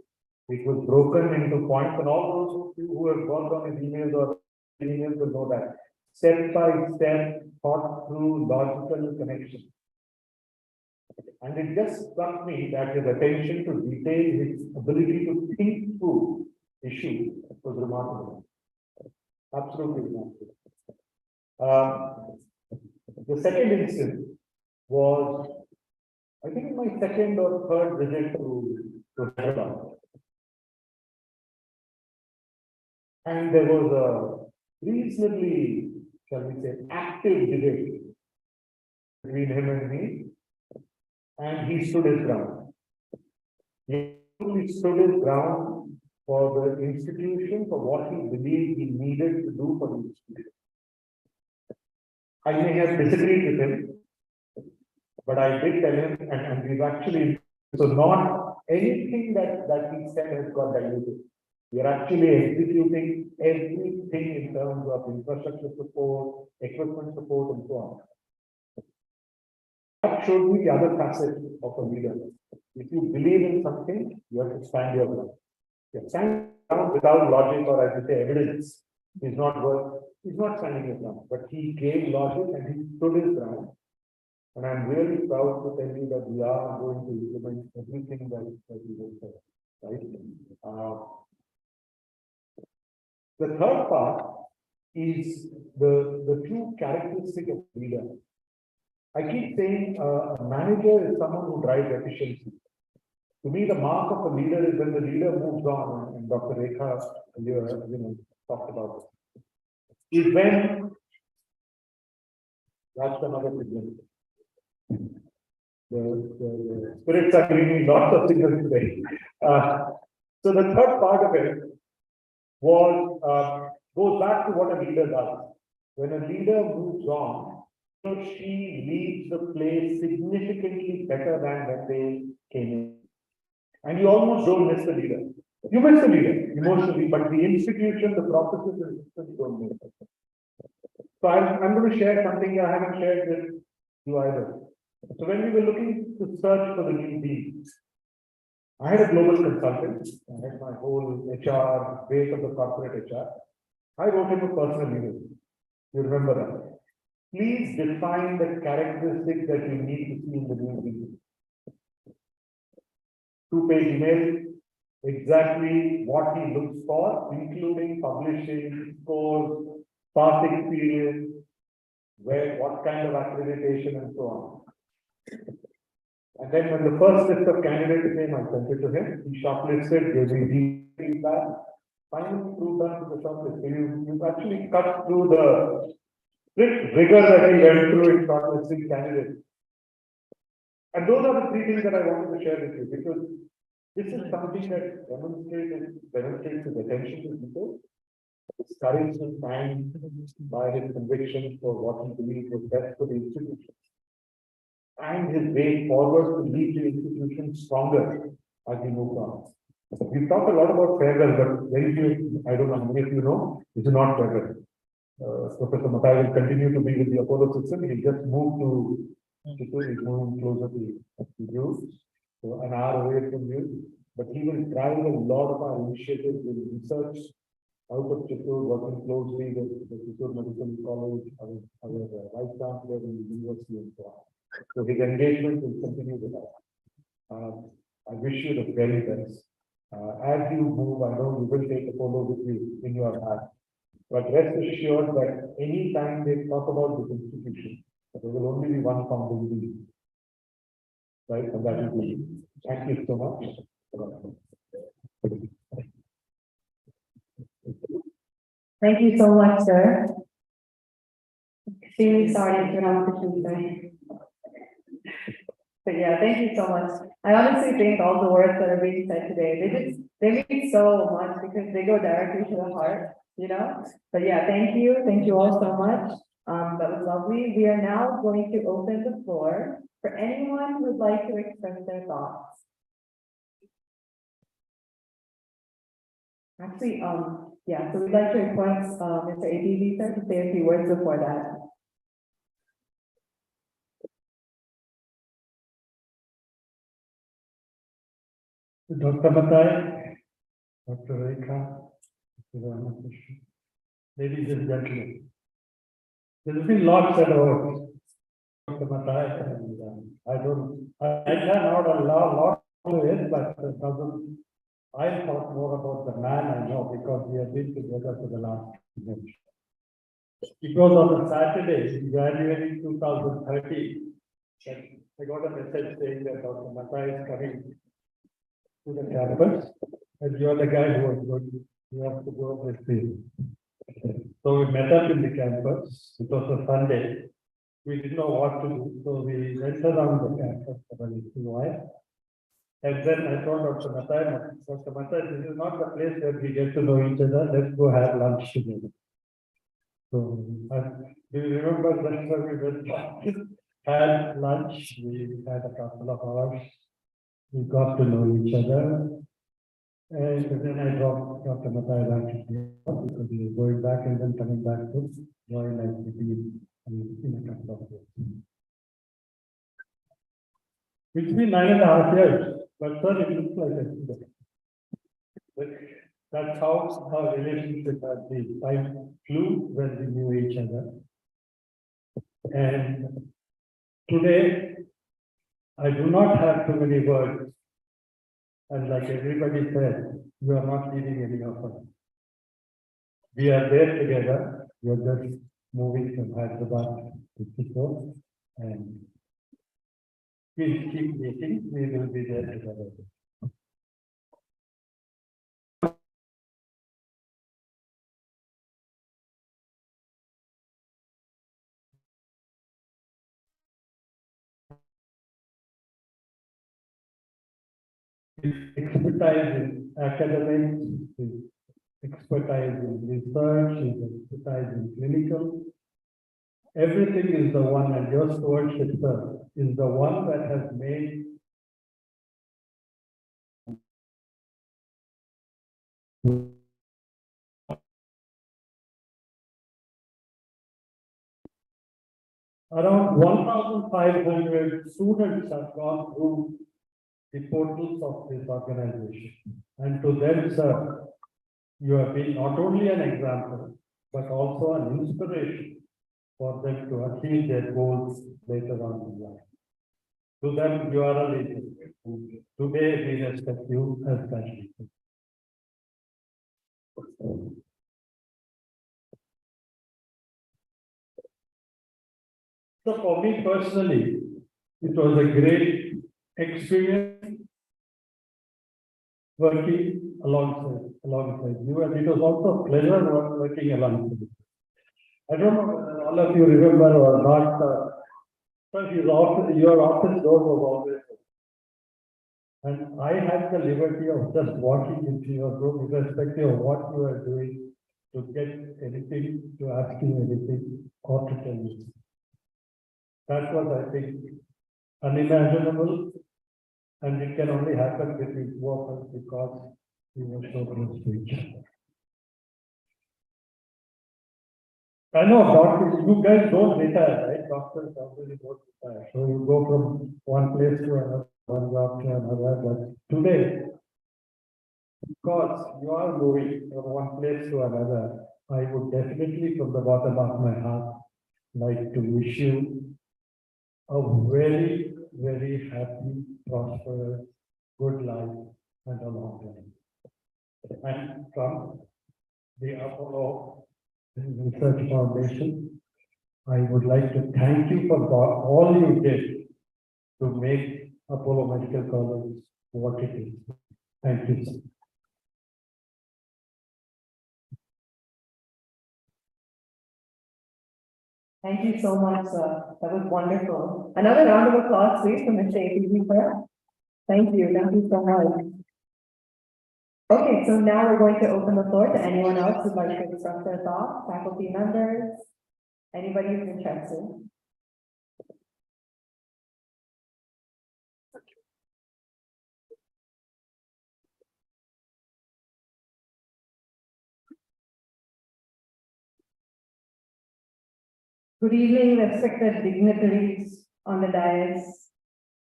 it was broken into points, and all those who have worked on his emails or emails will know that. step-by-step, thought-through, logical connection. And it just struck me that his attention to detail, his ability to think through issues was remarkable. Absolutely remarkable. The second instance was, I think, my second or third visit to Hyderabad. And there was a reasonably, shall we say, active debate between him and me, and he stood his ground. He stood his ground for the institution, for what he believed he needed to do for the institution. I may have disagreed with him, but I did tell him, and we've actually, so not anything that he said has got diluted. We are actually executing everything in terms of infrastructure support, equipment support, and so on. That showed me the other facet of a leader. If you believe in something, you have to stand your ground. You stand ground without logic or, as you say, evidence is not worth. He's not standing his ground, but he gave logic and he stood his ground. And I'm really proud to tell you that we are going to implement everything that we will say. Right? The third part is the true characteristic of leader. I keep saying a manager is someone who drives efficiency. To me, the mark of a leader is when the leader moves on, and Dr. Rekha talked about it. Is when that's another signal. The spirits are giving me lots of signals today. So the third part of it was goes back to what a leader does. When a leader moves on, he or she leaves the place significantly better than when they came in. And you almost don't miss the leader. You miss the leader emotionally, but the institution, the processes, and systems don't miss it. So I'm going to share something I haven't shared with you either. So when we were looking to search for the new dean, I had a global consultant. I had my whole HR, base of the corporate HR. I wrote him a personal email. You remember that? Please define the characteristics that you need to see in the new dean. 2-page email, exactly what he looks for, including publishing, scores, past experience, what kind of accreditation, and so on. And then when the first list of candidates came, I sent it to him. He shortlisted, gave me deep feedback. Finally, through that to the shortlist. So you actually cut through the strict rigor that he went through in shortlisting candidates. And those are the three things that I wanted to share with you, because this is something that demonstrates his attention to people, his courage to stand by his conviction for what he believes was best for the institution, and his way forward to lead the institution stronger as we move on. We've talked a lot about farewell, but very few, I don't know how many of you know, this is not farewell. Professor Mathai will continue to be with the Apollo system. He just moved to Chittoor, he's moving closer to you, so an hour away from you. But he will drive a lot of our initiatives in research out of Chittoor, working closely with the Chittoor Medical College, our vice chancellor in the university, and so on. So his engagement will continue with us. I wish you the very best. As you move, I know you will take Apollo with you in your heart. But rest assured that any time they talk about this institution, there will only be one founding dean. Right? And that will be you. Thank you so much. Thank you so much, sir. Extremely sorry to interrupt the today. But yeah, thank you so much. I honestly think all the words that are being said today, they mean so much because they go directly to the heart, you know? But yeah, thank you all so much. That was lovely. We are now going to open the floor for anyone who would like to express their thoughts. Actually, yeah, so we'd like to request Mr. APV sir to say a few words before that. Dr. Mathai, Dr. Rekha, ladies and gentlemen, There's been lots said about Dr. Mathai, and I can add a lot to it, but I thought more about the man I know because we have been together for the last years. It was on a Saturday in January 2013 that I got a message saying that Dr. Mathai is coming to the campus, and you are the guy who was going, you have to go with me. So we met up in the campus. It was a Sunday. We didn't know what to do, so we went around the campus for a little while. And then I told Dr. Mathai, this is not the place where we get to know each other. Let's go have lunch together. So, do you remember that's where we went? Had lunch. We had a couple of hours. We got to know each other. And then I dropped Dr. Mathai back to the because he was going back and then coming back to join ICT in a couple of days. It's been 9.5 years, but sir, it looks like yesterday. That's how our relationship has been. Time flew when we knew each other. And today, I do not have too many words. And like everybody said, you are not leaving any of us. We are there together. We are just moving from Hyderabad to Chico. And we'll keep meeting. We will be there together. Expertise in academics, his expertise in research, his expertise in clinical. Everything is the one, and your stewardship, sir, is the one that has made around 1,500 students have gone through the portals of this organization. And to them, sir, you have been not only an example, but also an inspiration for them to achieve their goals later on in life. To them, you are a legend. Today, we respect you as that legend. So for me personally, it was a great experience working alongside you, and it was also a pleasure working alongside you. I don't know whether all of you remember or not, but your office door was always open. And I had the liberty of just walking into your room, irrespective of what you are doing, to get anything, to ask you anything, or to tell you. That was, I think, unimaginable, and it can only happen between two of us because we were so close to each other. I know doctors, you guys don't retire, right? Doctors already don't retire. So you go from one place to another, one job to another. But today, because you are moving from one place to another, I would definitely, from the bottom of my heart, like to wish you a very, very happy, prosperous, good life and a long life. And from the Apollo Research Foundation, I would like to thank you for all you did to make Apollo Medical College what it is. Thank you, sir. Thank you so much, sir. That was wonderful. Another round of applause, please, for Mr. APG, sir. Thank you so much. Okay, so now we're going to open the floor to anyone else who'd like to express their thoughts, faculty members, anybody who's interested. Good evening, respected dignitaries on the dais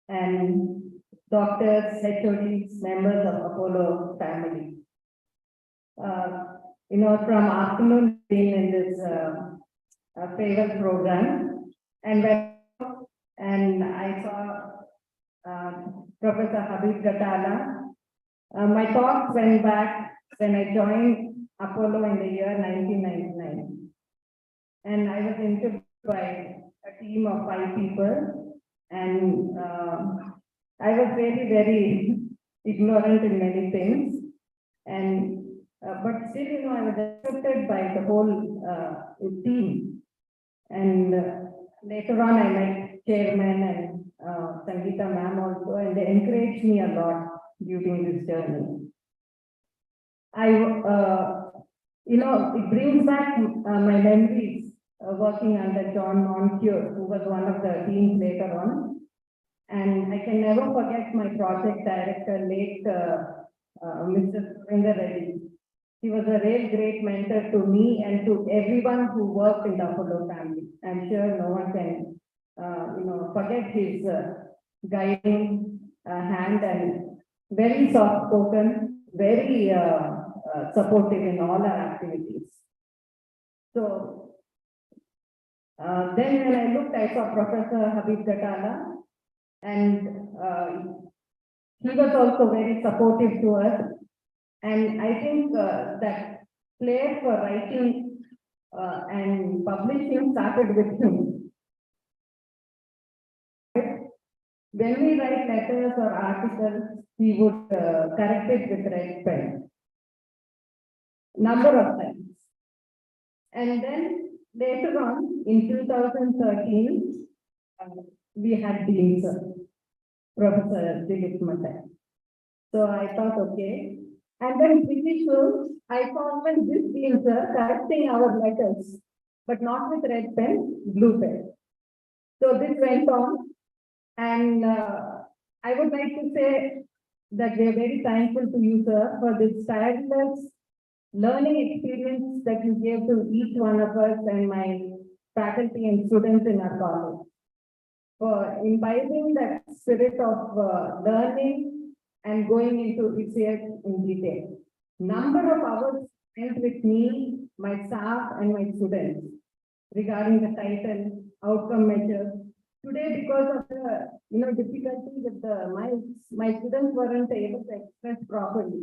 and doctors, HODs, members of Apollo family. From afternoon being in this farewell program. And I saw Professor Habib Gatala. My thoughts went back when I joined Apollo in the year 1999. And I was interviewed by a team of 5 people. And I was very, very ignorant in many things. And but still, I was accepted by the whole team. And later on, I met chairman and Sangeeta ma'am also, and they encouraged me a lot during this journey. It brings back my memories working under John Moncure, who was one of the teams later on. And I can never forget my project director, late Mr. Surinder Reddy. He was a real great mentor to me and to everyone who worked in the Apollo family. I'm sure no one can, forget his guiding hand, and very soft-spoken, very supportive in all our activities. So then when I looked, I saw Professor Habib Gatala, and he was also very supportive to us. And I think that flair for writing and publishing started with him. When we write letters or articles, he would correct it with red pen. Number of times. And then later on, in 2013, we had Dean Sir, Professor Dilip Mathai. So I thought, okay. And then pretty soon, I found when this Dean Sir correcting our letters, but not with red pen, blue pen. So this went on. And I would like to say that we are very thankful to you, sir, for this tireless learning experience that you gave to each one of us and my faculty and students in our college, for imbibing that spirit of learning and going into research in detail. Number of hours spent with me, my staff, and my students regarding the title, outcome measures. Today, because of the difficulty with the my students weren't able to express properly.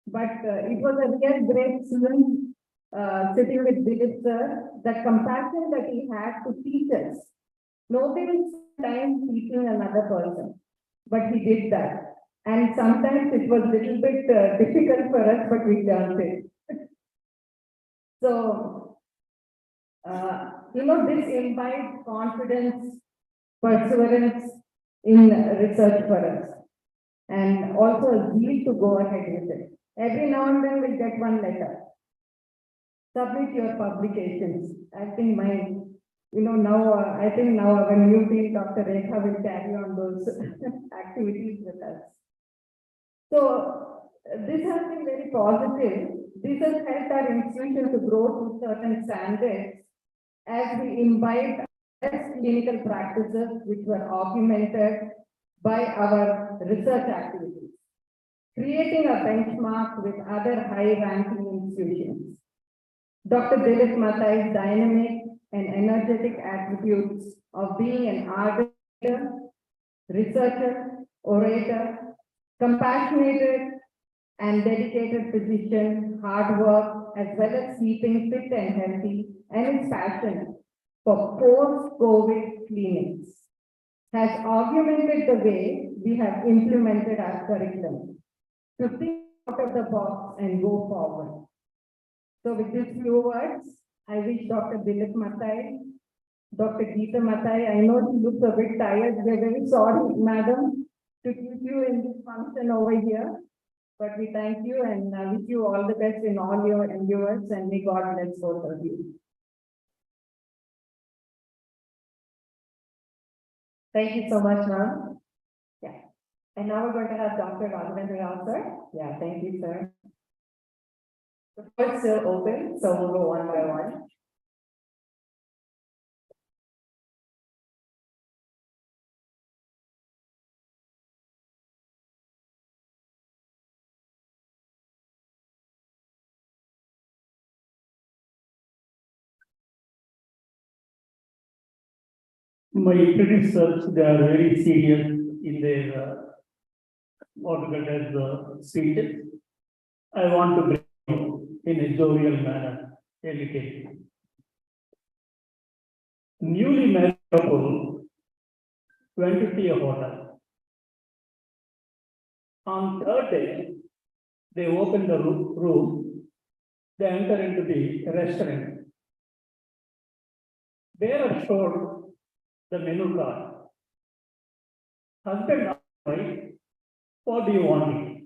But it was a real great student sitting with Dilip sir, the compassion that he had to teach us. Nobody time teaching another person, but he did that. And sometimes it was a little bit difficult for us, but we learned it. So, this imbibed confidence, perseverance in research for us, and also a zeal to go ahead with it. Every now and then we'll get one letter. Submit your publications. I think now our new team, Dr. Rekha, will carry on those activities with us. So this has been very positive. This has helped our institution to grow to certain standards as we imbibe best clinical practices which were augmented by our research activities, creating a benchmark with other high-ranking institutions. Dr. Dilip Mathai's dynamic and energetic attributes of being an ardent researcher, orator, compassionate and dedicated physician, hard work, as well as keeping fit and healthy, and his passion for post-COVID clinics has augmented the way we have implemented our curriculum to think out of the box and go forward. So with these few words, I wish Dr. Dilip Mathai, Dr. Geeta Mathai, I know she looks a bit tired. We're very sorry, madam, to keep you in this function over here. But we thank you and wish you all the best in all your endeavors, and may God bless both of you. Thank you so much, ma'am. Yeah. And now we're going to have Dr. Raghavendra Rao, sir. Yeah, thank you, sir. The floor is still open, so we'll go one by one. My predecessors, they are very serious in their what we call as speeches. I want to bring you in a jovial manner, educate. Newly married couple went to see a hotel. On third day, they opened the room, they enter into the restaurant. There are showed the menu card. Husband asked wife, what do you want?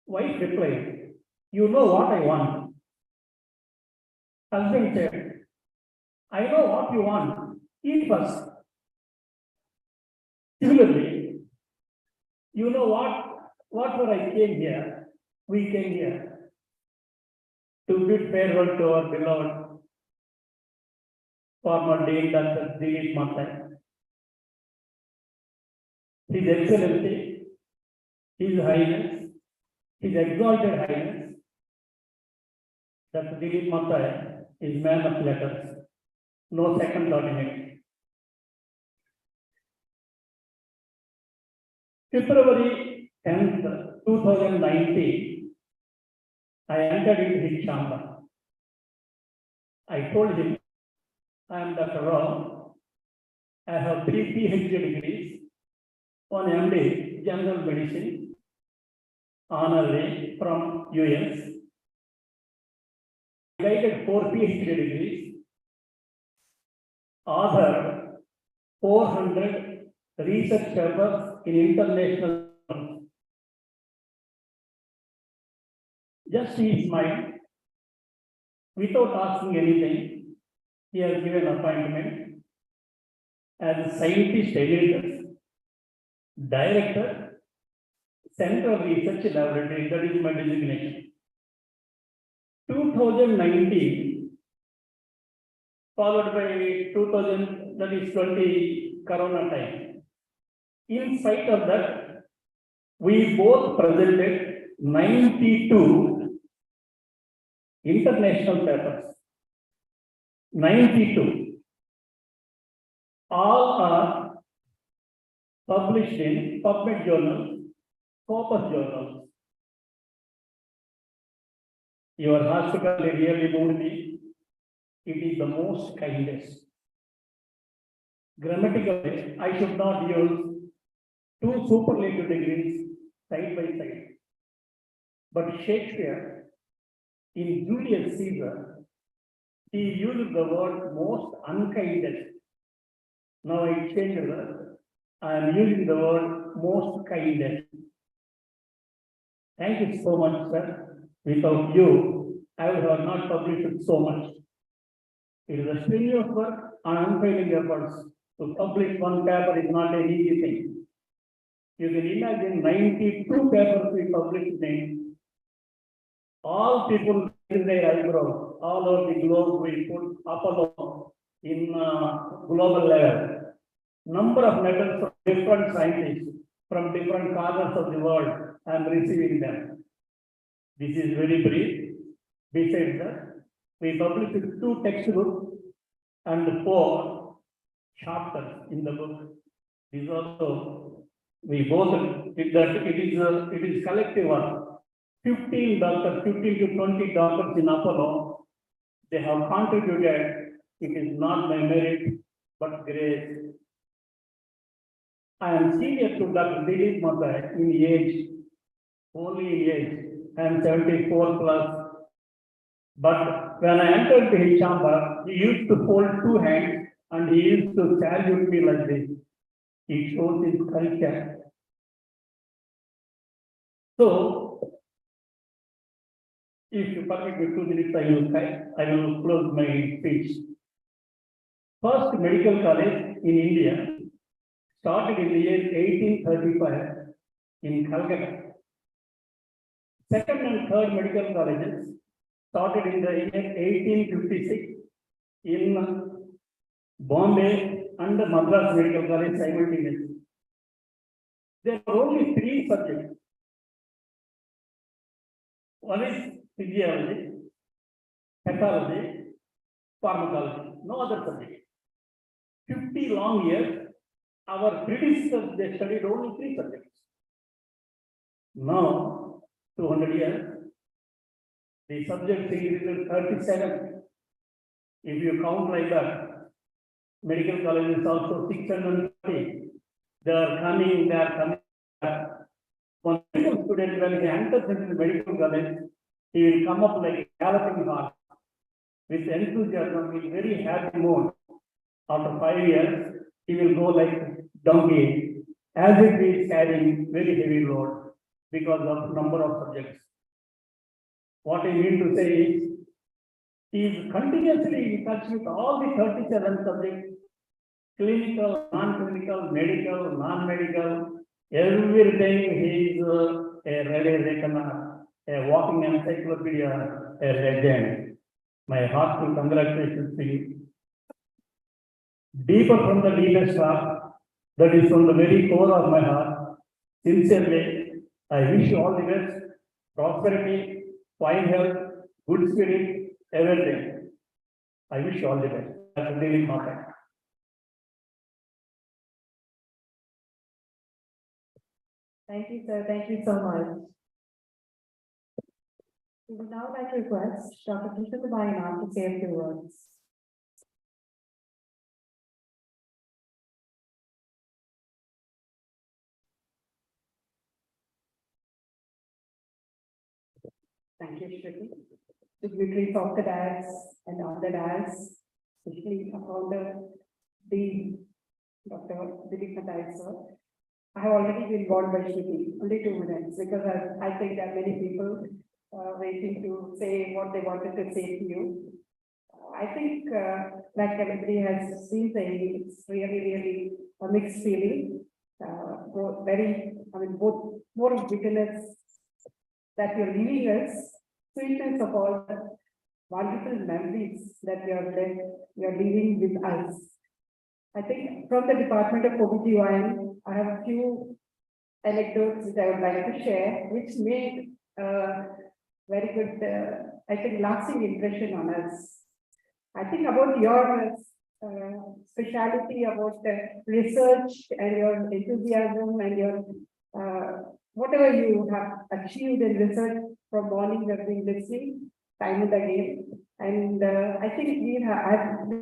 Wife replied, you know what I want. Husband said, I know what you want. Eat first. Similarly, you know what for I came here. We came here to bid farewell to our beloved former Dean Dr. Dilip Mathai. His Excellency, His Highness, His Exalted Highness, Dr. Dilip Mathai is man of letters. No second thought in it. February 10th, 2019, I entered into his chamber. I told him, I am Dr. Rao. I have 3 PhD degrees, 1 MD, General Medicine, honorary from US. I guided 4 PhD degrees, authored 400 research papers in international journals. Just he smiled, without asking anything, he has given appointment as scientist emeritus, director, Central Research Laboratory, that is my designation. 2019, followed by 2000, that is 20 Corona time. In spite of that, we both presented 92 international papers. 92. All are published in PubMed journals, Scopus journals. Your hospitality really moved me. It is the most kindest. Grammatically, I should not use 2 superlative degrees side by side. But Shakespeare, in Julius Caesar, he used the word most unkindest. Now I changed the word. I am using the word most kindest. Thank you so much, sir. Without you, I would have not published so much. It is a strenuous work and unfailing efforts. To publish one paper is not an easy thing. You can imagine 92 papers we published in. All people raise their eyebrows. All over the globe we put Apollo in global level. Number of medals from different scientists from different corners of the world. I am receiving them. This is very brief. Besides that, we published 2 textbooks and 4 chapters in the book. These also we both it is collective work. 15 to 20 doctors in Apollo, they have contributed. It is not by merit, but grace. I am senior to Dr. Dilip Mathai in age, only in age. I am 74 plus. But when I entered his chamber, he used to hold 2 hands and he used to salute me like this. It shows his culture. So, if you permit me 2 minutes, I will close my speech. First medical college in India started in the year 1835 in Calcutta. Second and third medical colleges started in the year 1856 in Bombay and Madras Medical College simultaneously. There are only 3 subjects. One is physiology, pathology, pharmacology, no other subject. 50 long years, our predecessors, they studied only 3 subjects. Now, 200 years, the subject is 37. If you count like that, medical college is also 630. They are coming. One medical student, when he enters into the medical college, he will come up like a galloping horse with enthusiasm, with very happy mood. After 5 years, he will go like donkey, as if he is carrying very heavy load because of number of subjects. What I mean to say is, he is continuously in touch with all the 37 subjects, clinical, non-clinical, medical, non-medical, everything. He is a walking encyclopedia, a legend. My heartful congratulations to you. Deeper from the deepest heart, that is from the very core of my heart, sincerely, I wish you all the best, prosperity, fine health, good spirit, everything. I wish you all the best. Dr. Dilip Mathai. Thank you, sir. Thank you so much. We would now like to request Dr. Krishna Kumaran to say a few words. Thank you, Shruti. Dignitaries of the dais and on the dais, especially about the Dr. Dilip Mathai, sir. I have already been warned by Shruti, only 2 minutes, because I think there are many people waiting to say what they wanted to say to you. I think, like everybody has been saying, it's really a mixed feeling. Both more of bitterness that you're leaving us, sweetness of all the wonderful memories that you're leaving with us. I think from the Department of OBGYN, I have a few anecdotes which I would like to share, which made very good, I think, lasting impression on us. I think about your specialty, about research and your enthusiasm and your whatever you have achieved in research from morning, we have been listening time and again. And I think we have a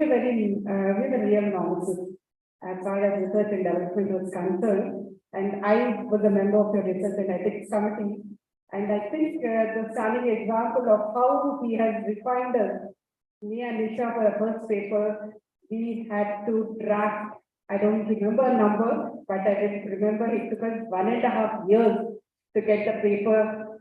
real knowledge as far as research and development was concerned. And I was a member of your research and ethics committee. And I think the standing example of how he has refined us, me and Nisha for the first paper, we had to draft, I don't remember a number, but I just remember it took us 1.5 years to get the paper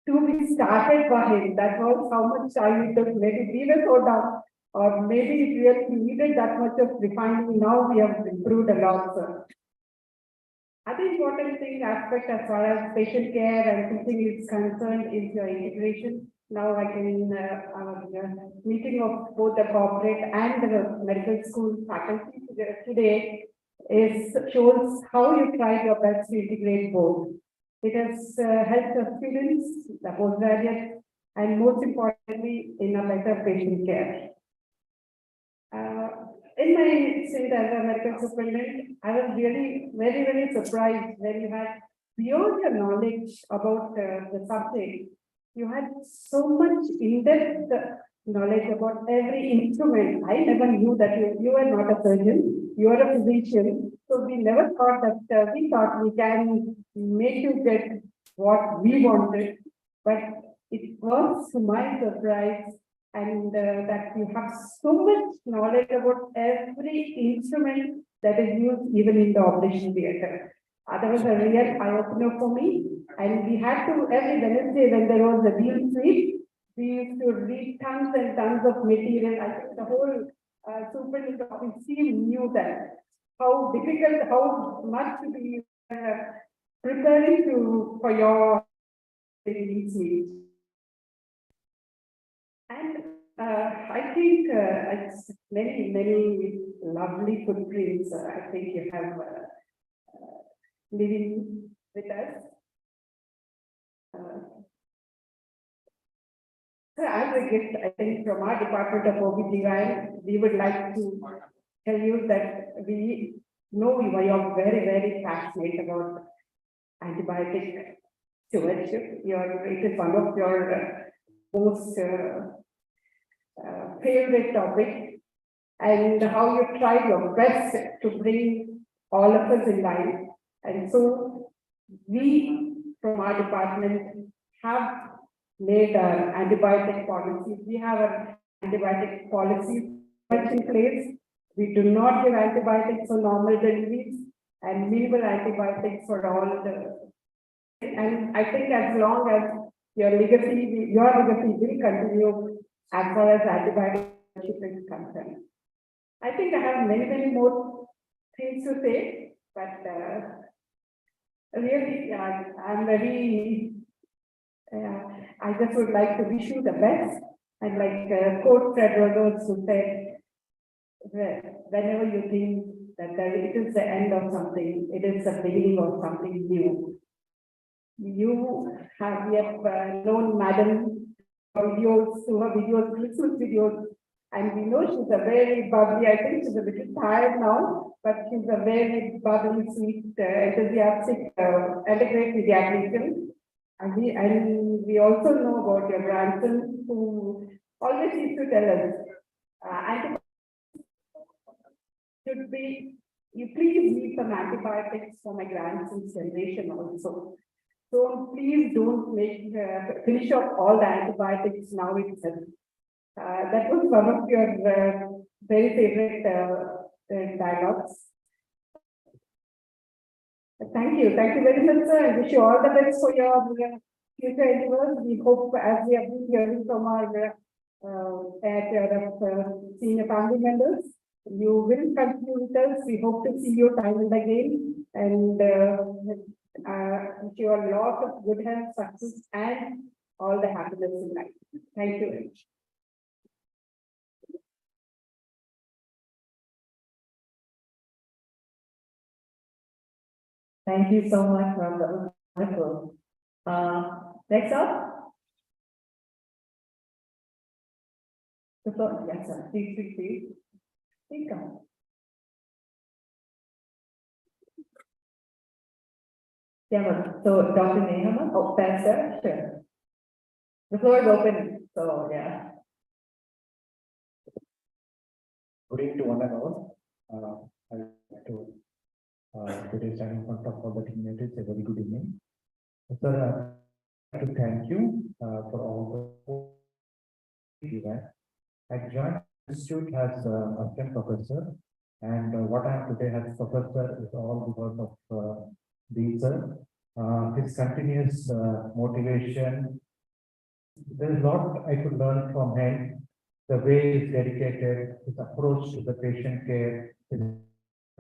to be started by him. That was how much time it took. Maybe we were so dumb, or maybe it really needed that much of refining. Now we have improved a lot, sir. Other important thing aspect as far as patient care and teaching is concerned is your integration. Now I can our meeting of both the corporate and the medical school faculty today shows how you tried your best to integrate both. It has helped the students, the postgraduates, and most importantly, in a better patient care. In my stint as a medical superintendent, I was really very surprised when you had, beyond your knowledge about the subject, you had so much in-depth knowledge about every instrument. I never knew that you were not a surgeon, you are a physician. So we never thought that, we thought we can make you get what we wanted, but it was to my surprise, and that you have so much knowledge about every instrument that is used even in the operation theatre. That was a real eye-opener for me. And we had to, every Wednesday when there was a deal suite, we used to read tons and tons of material. I think the whole superintendent office team knew that, how difficult, how much to be preparing for your deal suite. And I think it's many lovely footprints. I think you have living with us. So as a gift, I think from our Department of OBGYN, we would like to tell you that we know you are very, very passionate about antibiotic stewardship. It is one of your most favorite topic, and how you try your best to bring all of us in line. And so we from our department have made our antibiotic policy. We have an antibiotic policy in place. We do not give antibiotics for normal deliveries and minimal antibiotics for all the. And I think as long as your legacy will continue as far as antibiotic is concerned. I think I have many, many more things to say, but really, I'm very, I just would like to wish you the best. And like quote Fred Rhodes who said, whenever you think that it is the end of something, it is the beginning of something new. We have known Madam videos, to her videos, Christmas videos, and we know she's a very bubbly. I think she's a little tired now, but she's a very bubbly, sweet, enthusiastic, and a great pediatrician. And we also know about your grandson who always used to tell us, should be, you please leave some antibiotics for my grandson's generation also. So please don't finish off all the antibiotics now itself. That was one of your very favorite dialogues. Thank you very much, sir. I wish you all the best for your future endeavors. We hope, as we have been hearing from our senior family members, you will continue with us. We hope to see you time and again, and wish you a lot of good health, success, and all the happiness in life. Thank you very much. Thank you so much, Ram. That was wonderful. Next up. Yes, sir. Please. Please come. Yeah, so Dr. Nehama, sir, sure. The floor is open, so yeah. Good evening to one and all. I would like to today stand in front of all the dignitaries. A very good evening. Sir, I would like to thank you for all the event. I joined the institute as assistant professor, and what I am today as professor is all because of his continuous motivation. There is a lot I could learn from him. The way he's dedicated, his approach to the patient care,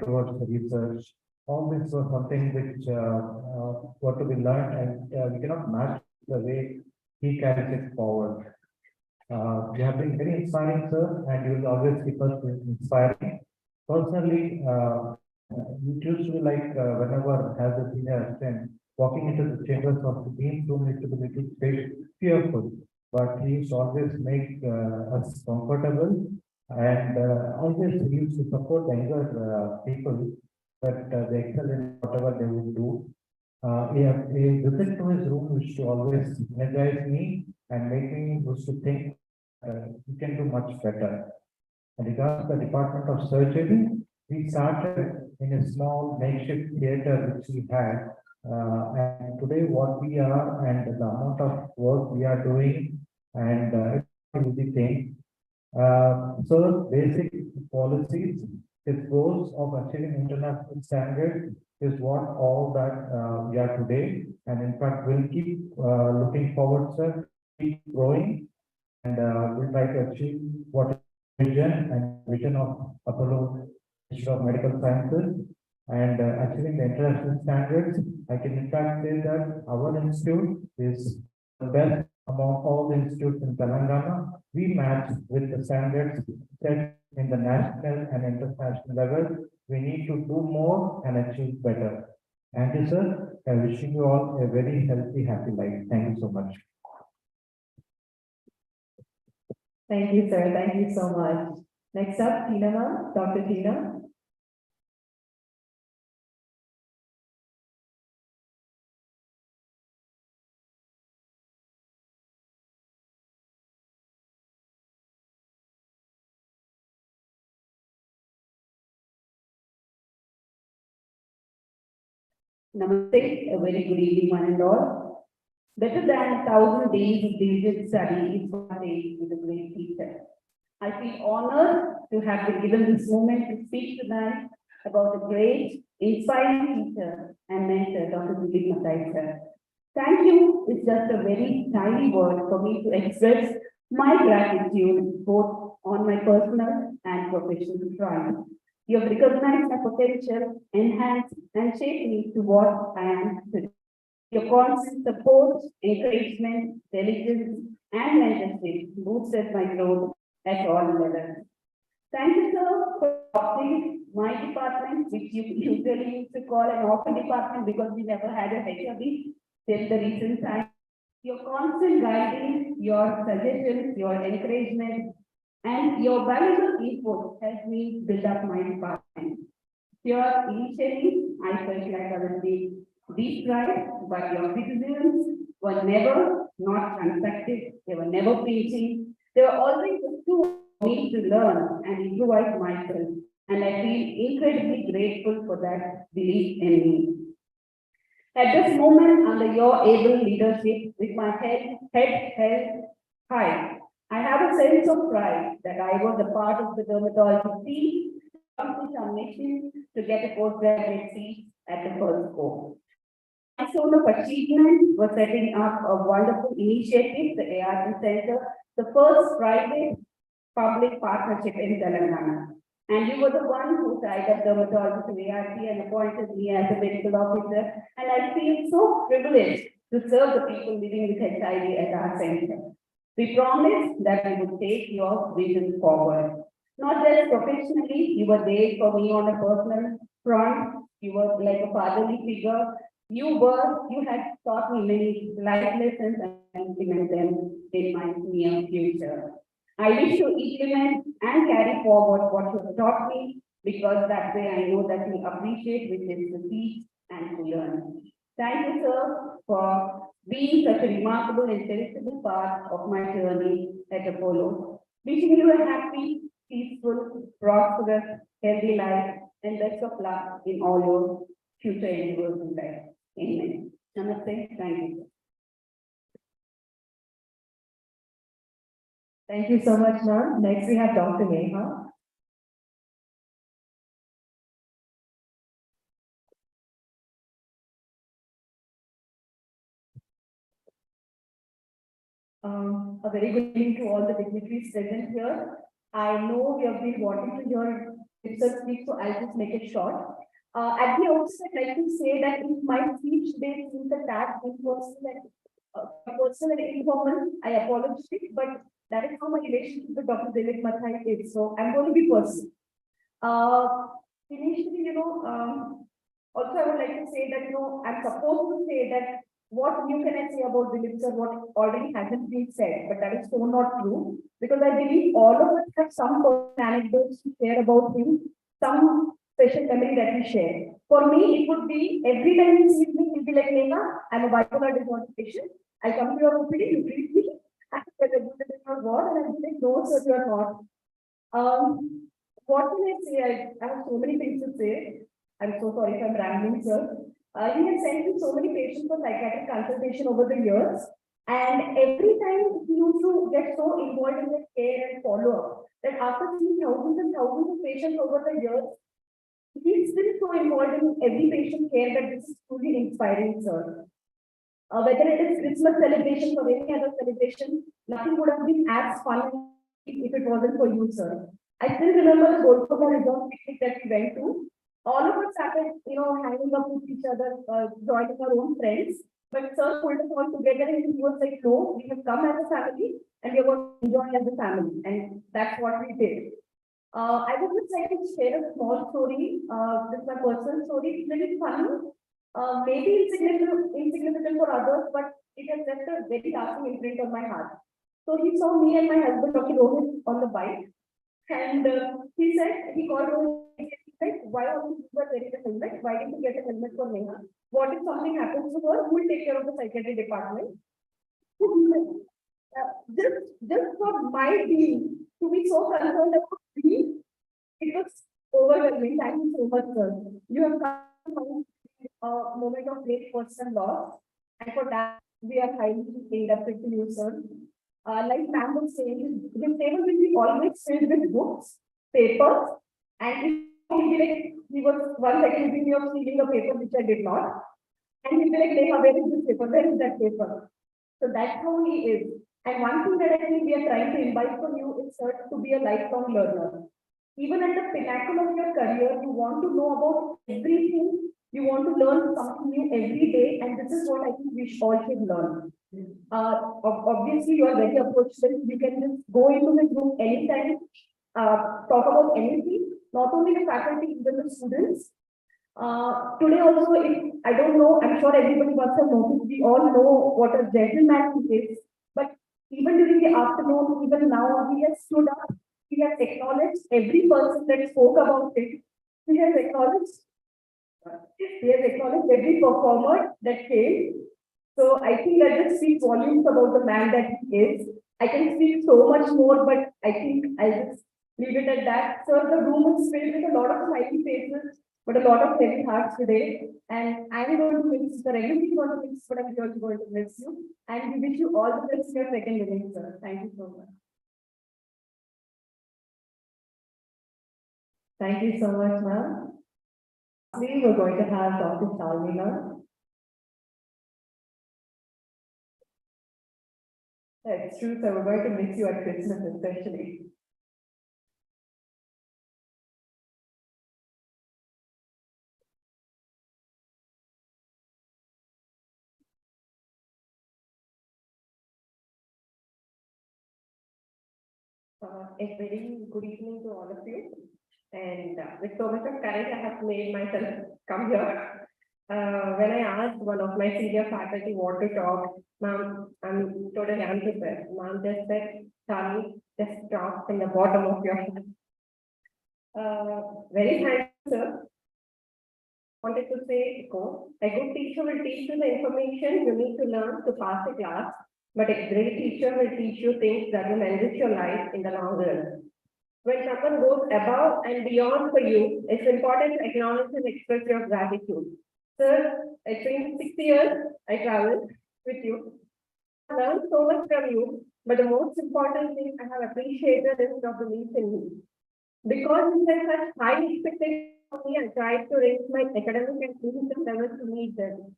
towards the research. All this was something which got to be learned, and we cannot match the way he carries it forward. You have been very inspiring, sir, and you will always keep us inspiring. Personally, it used to be like whenever as a senior assistant, walking into the chambers of the dean's room used to be a little fearful, but he used to always make us comfortable, and always he used to support the younger people that they excel in whatever they would do. A visit to his room used to always energize me and make me used to think we can do much better. And regarding the Department of Surgery, we started in a small makeshift theater which we had, and today what we are and the amount of work we are doing, and it's an easy thing. So basic policies, its goals of achieving international standards is what all that we are today, and in fact we'll keep looking forward, sir, keep growing, and we'll try to achieve what vision of Apollo Institute of Medical Sciences, and achieving the international standards. I can in fact say that our institute is the best among all the institutes in Telangana. We match with the standards set in the national and international level. We need to do more and achieve better. Thank you, sir. I wish you all a very healthy, happy life. Thank you so much. Thank you, sir. Thank you so much. Next up, Tina ma'am, Dr. Tina. Namaste, a very good evening, one and all. Better than 1,000 days of diligent study is 1 day with a great teacher. I feel honored to have been given this moment to speak tonight about the great, inspiring teacher and mentor, Dr. Dilip Mathai, sir. Thank you is just a very tiny word for me to express my gratitude both on my personal and professional front. You have recognized my potential, enhanced and shaped me to what I am today. Your constant support, encouragement, diligence, and mentorship boosted my growth at all levels. Thank you, sir, for adopting my department, which you usually used to call an orphan department because we never had a HRD till the recent time. Your constant guidance, your suggestions, your encouragement, and your valuable input helped me build up my department. Here, initially, I felt like I was being deep-fried, but your criticisms were never not constructive, they were never preaching, they were always a tool for me to learn and improvise myself, and I feel incredibly grateful for that belief in me. At this moment, under your able leadership, with my head held high, I have a sense of pride that I was a part of the dermatology team to accomplish our mission to get a postgraduate seat at the first go. My sort of achievement was setting up a wonderful initiative, the ART Center, the first private public partnership in Telangana. And you were the one who tied up dermatology to ART and appointed me as a medical officer. And I feel so privileged to serve the people living with HIV at our center. We promised that we would take your vision forward. Not just professionally, you were there for me on a personal front. You were like a fatherly figure. You had taught me many life lessons and implement them in my near future. I wish to implement and carry forward what you have taught me because that way I know that you appreciate which is to teach and to learn. Thank you, sir, for being such a remarkable and charitable part of my journey at Apollo. Wishing you a happy, peaceful, prosperous, healthy life and best of luck in all your future endeavors in life. Amen. Namaste. Thank you. Thank you so much, ma'am. Next, we have Dr. Neha. A very good evening to all the dignitaries present here. I know we have been wanting to hear Mr. speak, so I'll just make it short. At the outset, I'd like to say that if my speech today seems a tad personal and informal, I apologize, but that is how my relationship with Dr. Dilip Mathai is. So I'm going to be personal. Initially, also I would like to say that, I'm supposed to say that what new can I say about Dilip sir, what already hasn't been said, but that is so not true, because I believe all of us have some personal anecdotes to share about him, some special memory that we share. For me, it would be every time he sees me, he'll be like, Neha, I'm a bipolar disorder patient. I'll come to your OPD, you treat me, and I'll do the ward, and I'll be like, no, sir, you are not. What can I say? I have so many things to say. I'm so sorry if I'm rambling, sir. He has sent me so many patients for psychiatric consultation over the years. And every time he used to get so involved in the care and follow-up that after seeing thousands and thousands of patients over the years, he's still so involved in every patient care that this is truly inspiring, sir. Whether it is Christmas celebration or any other celebration, nothing would have been as fun if it wasn't for you, sir. I still remember the Gold Resort picnic that we went to. All of us started, hanging up with each other, joining our own friends. But sir pulled us all together and he was like, no, we have come as a family and we are going to enjoy as a family. And that's what we did. I would just like to share a small story. This is my personal story. It's really funny. Maybe insignificant for others, but it has left a very lasting imprint on my heart. So he saw me and my husband, Dr. Rohit, on the bike. And he said, he called over, he said, why are you wearing a helmet? Why didn't you get a helmet for Neha? What if something happens to her? Who will take care of the psychiatry department? Just for my team to be so concerned about me, it was overwhelming. Thank you so much, sir. You have come a moment of great personal loss, and for that we are highly indebted to you, sir. Like ma'am was saying, his table will be always filled with books, papers, and he was one accusing me of stealing a paper which I did not. And he'll be like, Neha, where is this paper? Where is that paper? So that's how he is. And one thing that I think we are trying to invite from you is, sir, to be a lifelong learner. Even at the pinnacle of your career, you want to know about everything. You want to learn something new every day. And this is what I think we all should learn. Obviously, you are very approachable. You can just go into this room anytime, talk about anything, not only the faculty, even the students. Today also, if I don't know, I'm sure everybody must have noticed, we all know what a gentleman he is. But even during the afternoon, even now, he has stood up, he has acknowledged every person that spoke about it. He has acknowledged every performer that came. So I think that just speaks volumes about the man that he is. I can speak so much more, but I think I'll just leave it at that. So the room is filled with a lot of smiley faces, but a lot of heavy hearts today. And I'm going to miss, sir, everything going to miss, but I'm also going to miss you. And we wish you all the best in your second living, sir. Thank you so much. Thank you so much, ma'am. We're going to have Dr. Shalini now. That's true, sir. We're going to miss you at Christmas, especially. A very good evening to all of you. And with so much of courage, I have made myself come here. When I asked one of my senior faculty what to talk, ma'am, I'm totally unprepared. Ma'am just said, Charlie, just talk from the bottom of your heart. Very thankful, sir. Wanted to say, a good teacher will teach you the information you need to learn to pass the class, but a great teacher will teach you things that will enrich your life in the long run. When someone goes above and beyond for you, it's important to acknowledge and express your gratitude. Sir, it's been 6 years I traveled with you. I learned so much from you, but the most important thing I have appreciated is your belief in me. Because you had such high expectations of me, I tried to raise my academic and physical levels to meet them.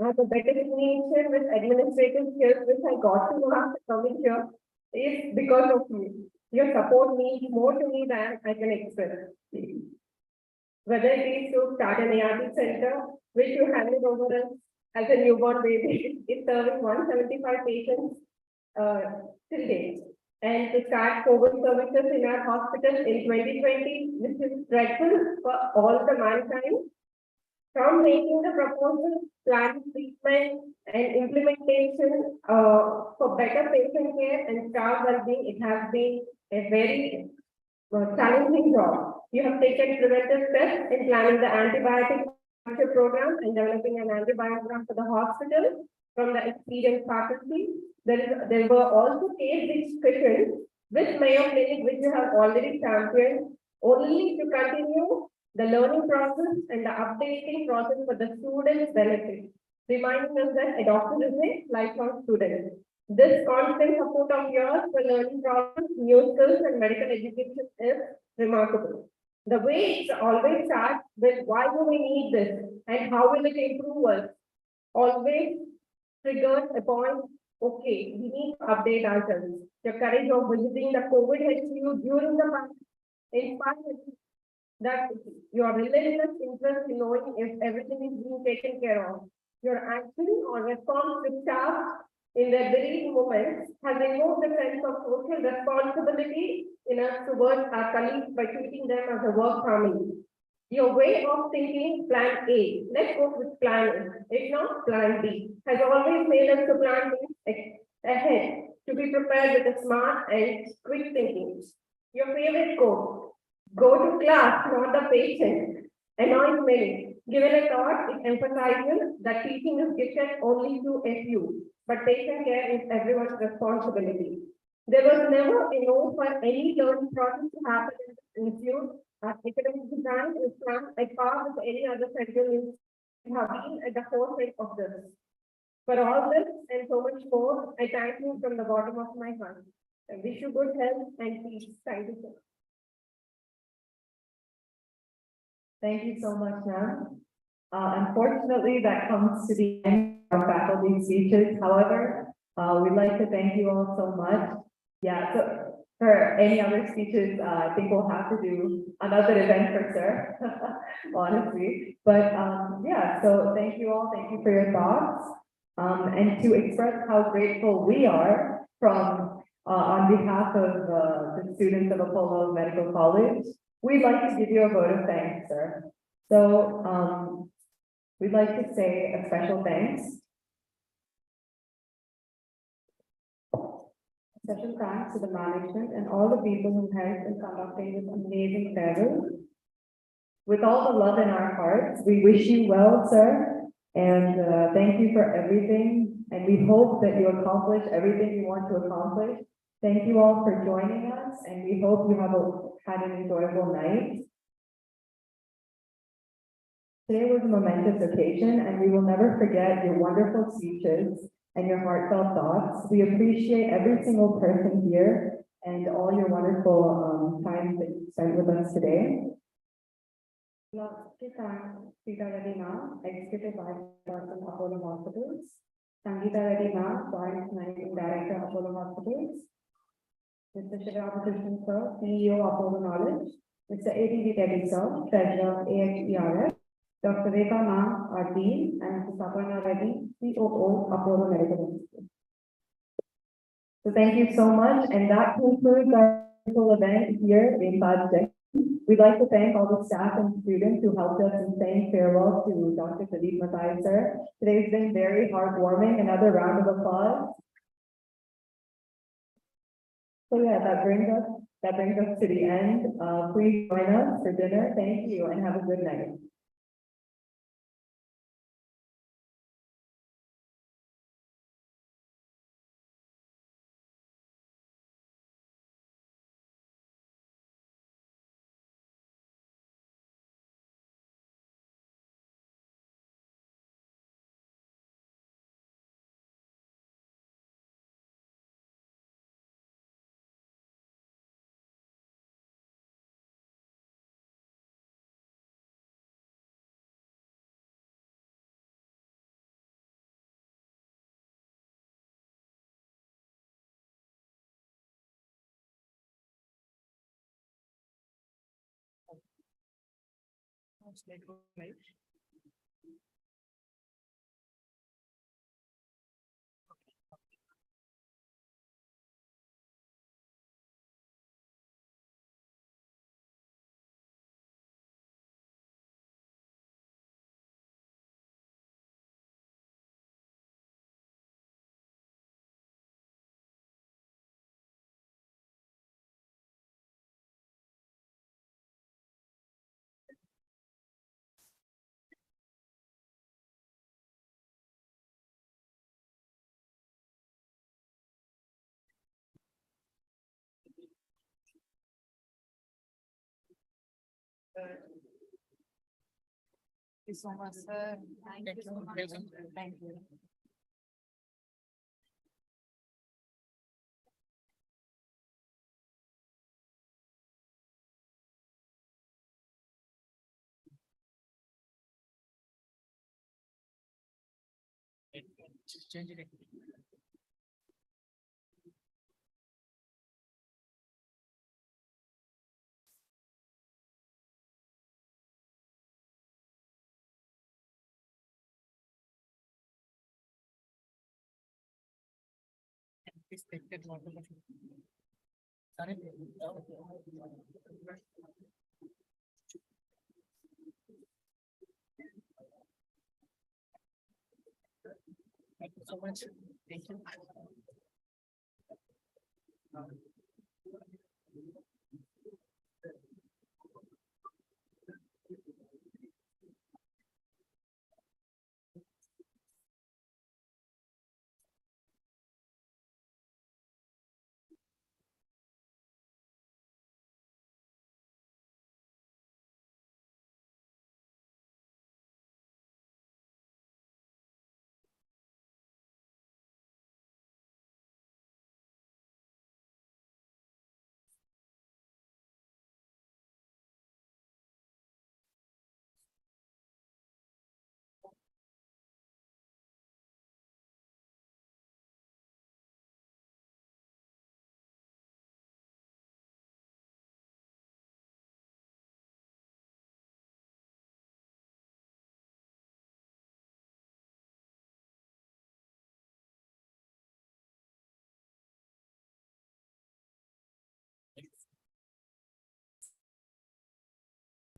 I have a better inclination with administrative skills, which I got to know after coming here, is because of you. Your support means more to me than I can express. Whether it is to start an ART center, which you handed over us as a newborn baby, is serving 175 patients till date. And to start COVID services in our hospital in 2020, which is dreadful for all the mankind. From making the proposal, plan treatment, and implementation for better patient care and staff well-being, it has been a very challenging job. You have taken preventive steps in planning the antibiotic program and developing an antibiogram for the hospital from the experienced faculty. There were also case discussions with Mayo Clinic, which you have already championed, only to continue the learning process and the updating process for the students' benefit, reminding us that a doctor is a lifelong student. This constant support of yours for learning process, new skills, and medical education is remarkable. The way it always starts with why do we need this and how will it improve us, always triggers upon, okay, we need to update ourselves. The courage of visiting the COVID HQ during the pandemic inspires that your relentless interest in knowing if everything is being taken care of. Your action or response to staff in their bereaved moments has removed the sense of social responsibility in us towards our colleagues by treating them as a work family. Your way of thinking, plan A, let's go with plan A, if not plan B, has always made us to plan B ahead, to be prepared with a smart and quick thinking. Your favorite quote, go to class, not the patient. Annoys many. Given a thought, it emphasizes that teaching is gifted only to a few, but patient care is everyone's responsibility. There was never a no for any learning process to happen in this institute. Our academic design is planned at par with any other central institute have been at the forefront of this. For all this and so much more, I thank you from the bottom of my heart. I wish you good health and peace. Thank you, sir. Thank you so much, ma'am. Unfortunately, that comes to the end of our faculty speeches. However, we'd like to thank you all so much. Yeah, so for any other speeches, I think we'll have to do another event for sir, honestly. But yeah, so thank you all. Thank you for your thoughts. And to express how grateful we are from on behalf of the students of Apollo Medical College, we'd like to give you a vote of thanks, sir. So we'd like to say a special thanks. Special thanks to the management and all the people who helped in conducting this amazing farewell. With all the love in our hearts, we wish you well, sir, and thank you for everything. And we hope that you accomplish everything you want to accomplish. Thank you all for joining us, and we hope you have had an enjoyable night. Today was a momentous occasion, and we will never forget your wonderful speeches and your heartfelt thoughts. We appreciate every single person here and all your wonderful time that you spent with us today. Executive Vice President, Apollo Hospitals. Sangeeta Reddy Ma, Joint Managing Director, Apollo Hospitals. Mr. Shiva Krishnan Sir, CEO, Apollo Knowledge. Mr. A.D.V. Reddy Sir, Treasurer, AHERF. Dr. Rekha Ma, our Dean, and Mr. Saparna Reddy, COO, Apollo Medical Institute. So thank you so much, and that concludes our event here in Bajaj. We'd like to thank all the staff and students who helped us in saying farewell to Dr. Dilip Mathai, sir. Today's been very heartwarming. Another round of applause. So yeah, that brings us to the end. Please join us for dinner. Thank you and have a good night. Thank you so much, sir. Thank you so much. Thank you. Change it. Expected water. Sorry. Thank you so much. Thank you.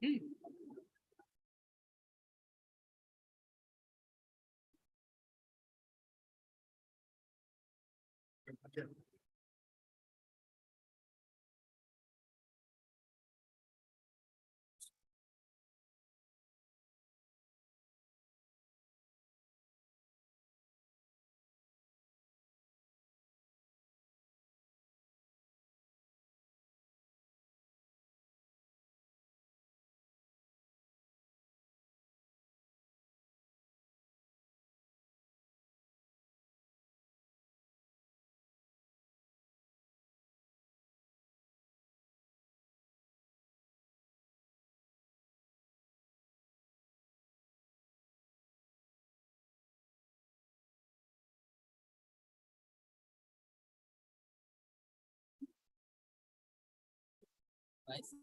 Okay. Nice.